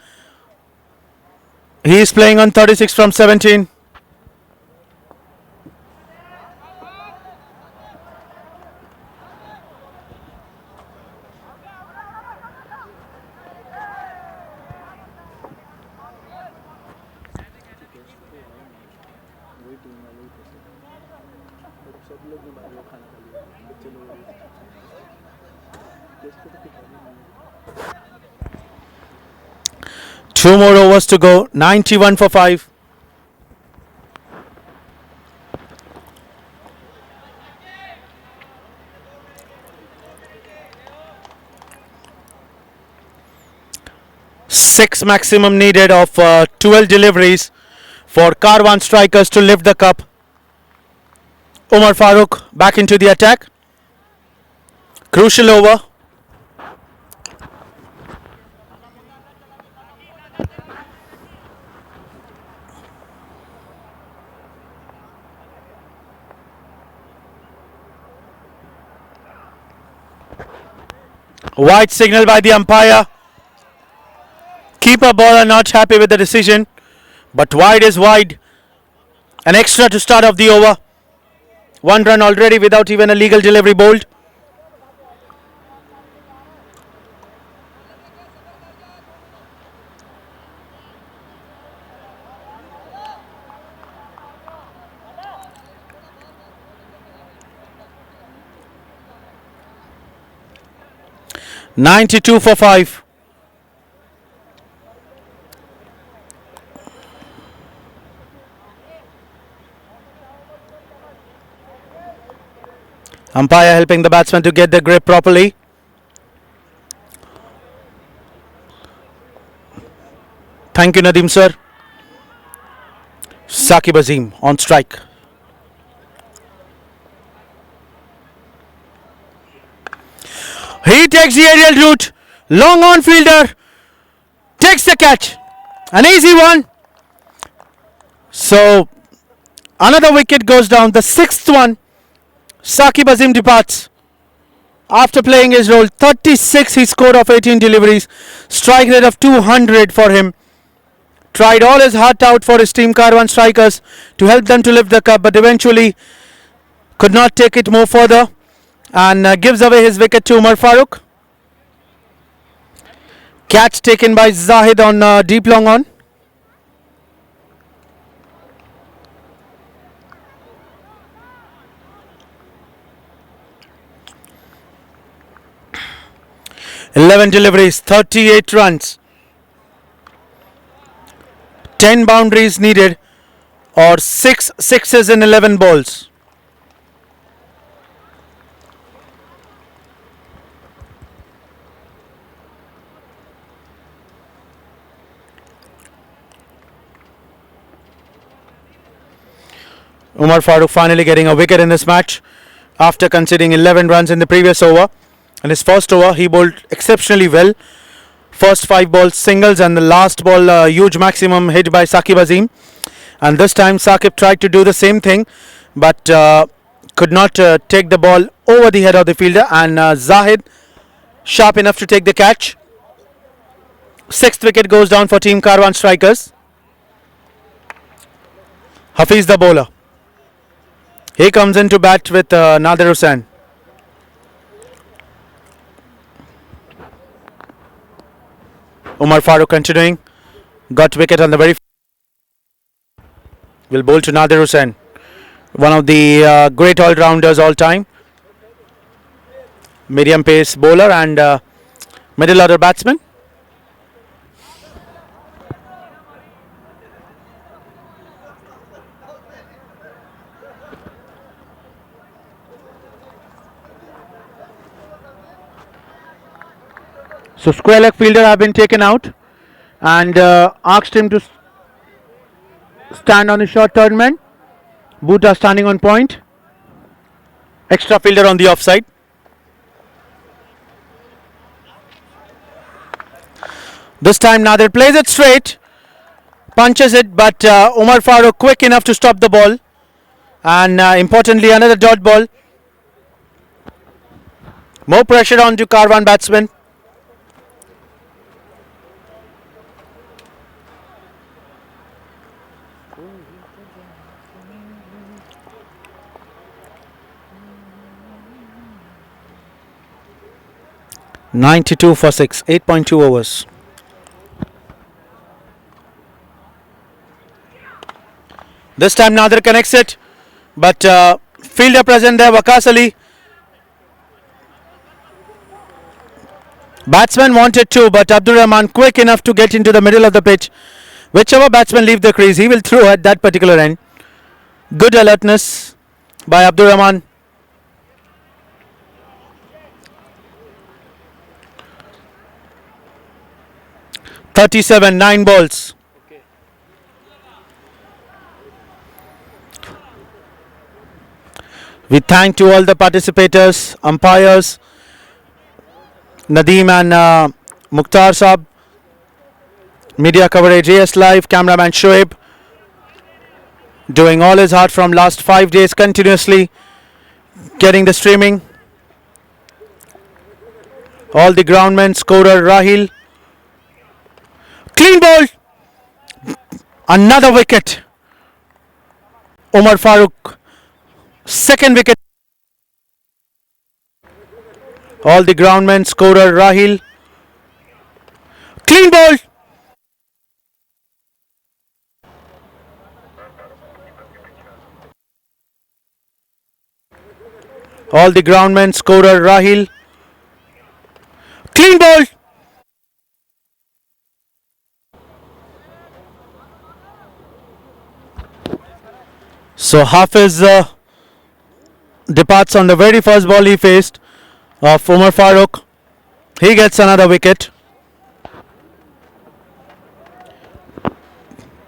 He is playing on 36 from 17. Two more overs to go. 91 for 5. Six maximum needed of 12 deliveries for Karwan strikers to lift the cup. Umar Farooq back into the attack. Crucial over. White signal by the umpire. Keeper bowler not happy with the decision, but wide is wide. An extra to start off the over. 1 run already without even a legal delivery bowled. "92 for 5. Umpire helping the batsman to get the grip properly. Thank you, Nadeem sir. Saqib Azim on strike. He takes the aerial route. Long on fielder. Takes the catch. An easy one. So another wicket goes down. The 6th one. Saqib Azim departs. After playing his role, 36 he scored of 18 deliveries. Strike rate of 200 for him. Tried all his heart out for his team Karwan strikers to help them to lift the cup, but eventually could not take it more further and gives away his wicket to Umar Farooq. Catch taken by Zahid on deep long on. "11 deliveries, 38 runs. 10 boundaries needed or 6 sixes in 11 balls. Umar Farooq finally getting a wicket in this match after conceding 11 runs in the previous over. In his first over, he bowled exceptionally well. First 5 balls singles, and the last ball a huge maximum hit by Saqib Azim. And this time Saqib tried to do the same thing, but could not take the ball over the head of the fielder, and Zahid sharp enough to take the catch. 6th wicket goes down for Team Karwan strikers. Hafiz the bowler. He comes in to bat with Nadir Hussain. Umar Farooq continuing. Got wicket on the very. Will bowl to Nadir Hussain. One of the great all-rounders all time. Medium pace bowler and middle order batsman. So square leg fielder have been taken out and asked him to stand on the short third man. Bhuta standing on point. Extra fielder on the offside. This time Nadir plays it straight, punches it, but Umar Farooq quick enough to stop the ball. And importantly, another dot ball. More pressure on to Karwan batsmen. .92 for 6, 8.2 overs. This time Nadir connects it, but fielder present there, Waqas Ali. Batsman wanted to, but Abdur Rahman quick enough to get into the middle of the pitch. Whichever batsman leave the crease, he will throw at that particular end. Good alertness by Abdur Rahman. .37, 9 balls. We thank to all the participators, umpires, Nadeem and Mukhtar Saab, media coverage AS Live, cameraman Shoaib, doing all his hard from last 5 days continuously, getting the streaming. All the groundmen, scorer Rahil. Clean ball. Another wicket. Umar Farooq. Second wicket. All the groundmen, scorer Rahil. Clean ball. All the groundmen, scorer Rahil. Clean ball. So Hafiz departs on the very first ball he faced of Umar Farooq. He gets another wicket.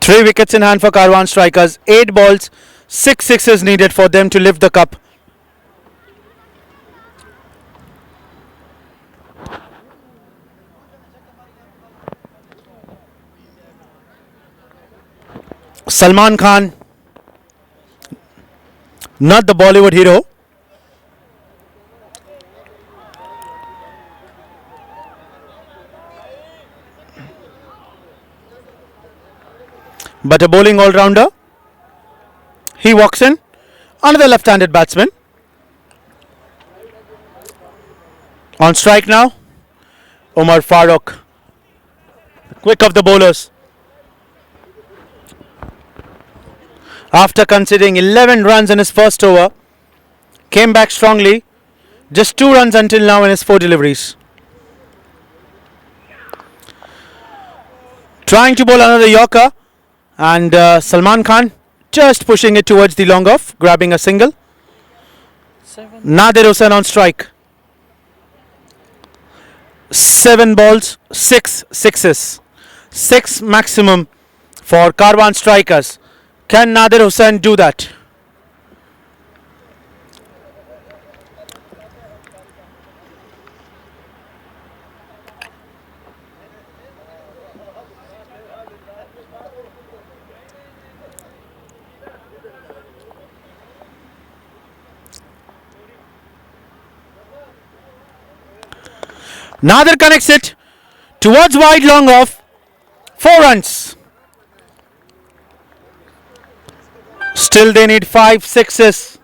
3 wickets in hand for Karwan strikers. 8 balls, 6 sixes needed for them to lift the cup. Salman Khan, not the Bollywood hero, but a bowling all-rounder. He walks in. Another left-handed batsman. On strike now, Umar Farooq. Quick of the bowlers. After conceding 11 runs in his first over, came back strongly. Just 2 runs until now in his 4 deliveries. Trying to bowl another Yorker, and Salman Khan just pushing it towards the long off, grabbing a single. 7. Nadir Hussain on strike. 7 balls, 6 sixes. 6 maximum for Karwan strikers. Can Nadir Hussain do that? Nadir connects it towards wide, long off. 4 runs. Still they need 5 sixes.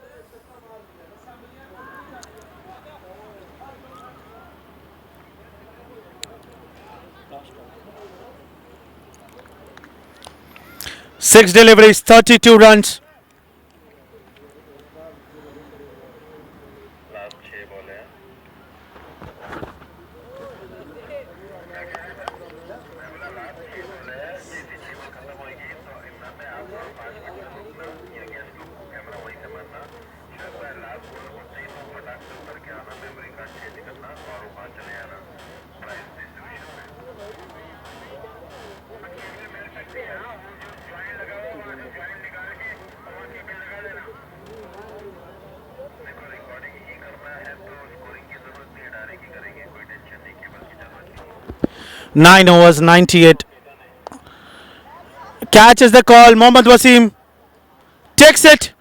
Six deliveries, 32 runs. Last 6 ball है खत्म होगी तो इतना में आप 5 minute रुकना या guest को कैमरा वहीं से मारना शायद मैं लास्ट बॉल होते ही तो फटाक से उतर के आना मेमोरी कार्ड चेंज करना और वहाँ चले आना प्राइस डिस्ट्रीब्यूशन में मिल सकती है वो जो ज्वाइन लगा हुआ वहाँ से ज्वाइन निकाल के वहाँ की पे लगा देना देखो रिकॉर्डिंग ही करना है तो स्कोरिंग की जरूरत नहीं है डायरेक्ट ही करेंगे कोई टेंशन नहीं केबल की जरूरत नहीं 9 overs, 98. Catch is the call. Mohammad Wasim takes it.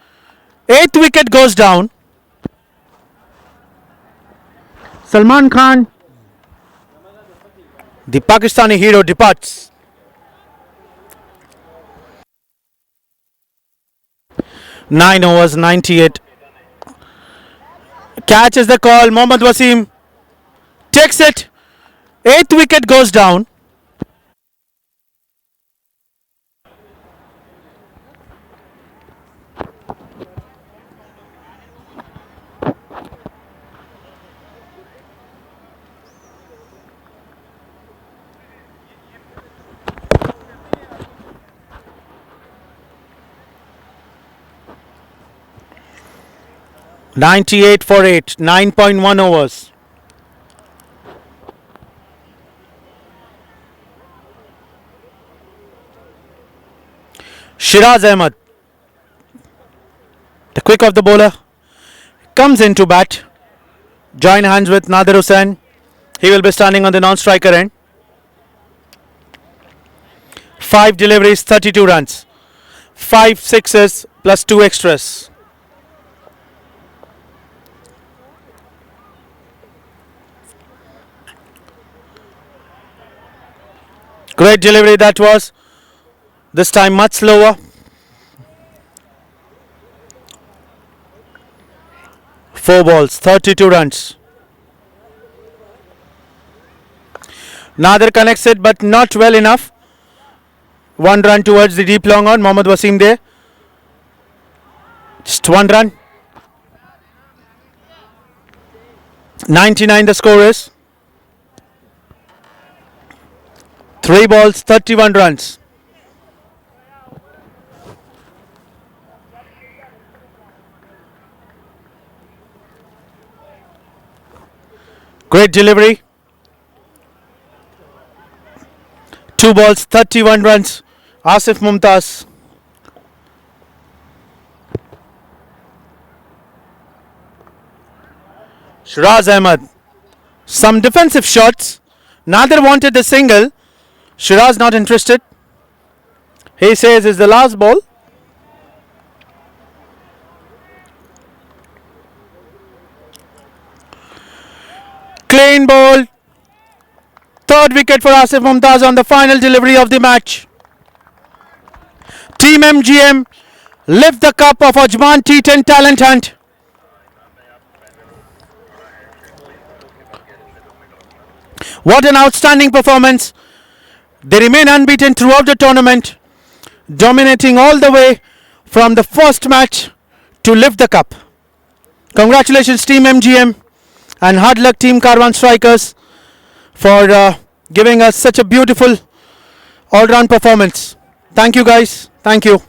8th wicket goes down. Salman Khan, the Pakistani hero, departs. Nine overs, 98. Catch is the call. Mohammad Wasim takes it. 8th wicket goes down. "98 for 8, 9.1 overs." Shiraz Ahmed, the quick of the bowler, comes in to bat. Join hands with Nadir Hussain. He will be standing on the non-striker end. 5 deliveries, 32 runs. 5 sixes plus 2 extras. Great delivery that was. This time much slower. 4 balls, 32 runs. Nadir connects it but not well enough. 1 run towards the deep long on. Mohammad Wasim there. Just 1 run. 99 the score is. 3 balls, 31 runs. Great delivery. 2 balls, 31 runs. Asif Mumtaz. Shiraz Ahmed. Some defensive shots. Nadir wanted the single. Shiraz not interested. He says it's the last ball. Clean ball. 3rd wicket for Asif Mumtaz on the final delivery of the match. Team MGM lift the cup of AJMAN T10 talent hunt. What an outstanding performance. They remain unbeaten throughout the tournament, dominating all the way from the first match to lift the cup. Congratulations Team MGM and hard luck Team KARWAN strikers for giving us such a beautiful all-round performance. Thank you guys. Thank you.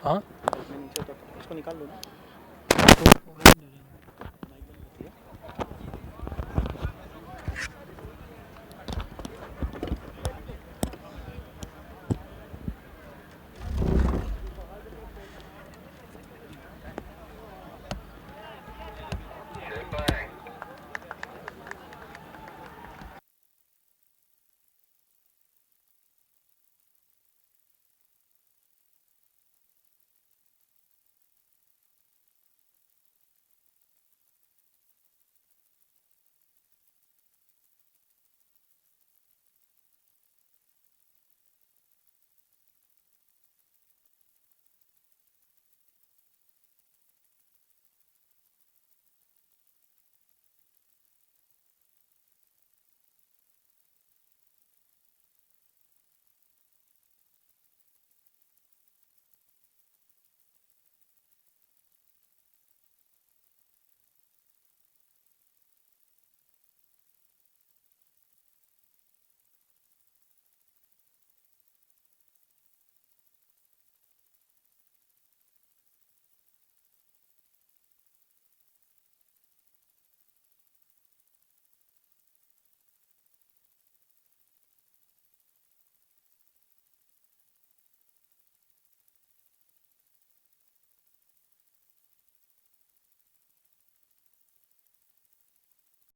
हाँ इसको निकाल लो ना.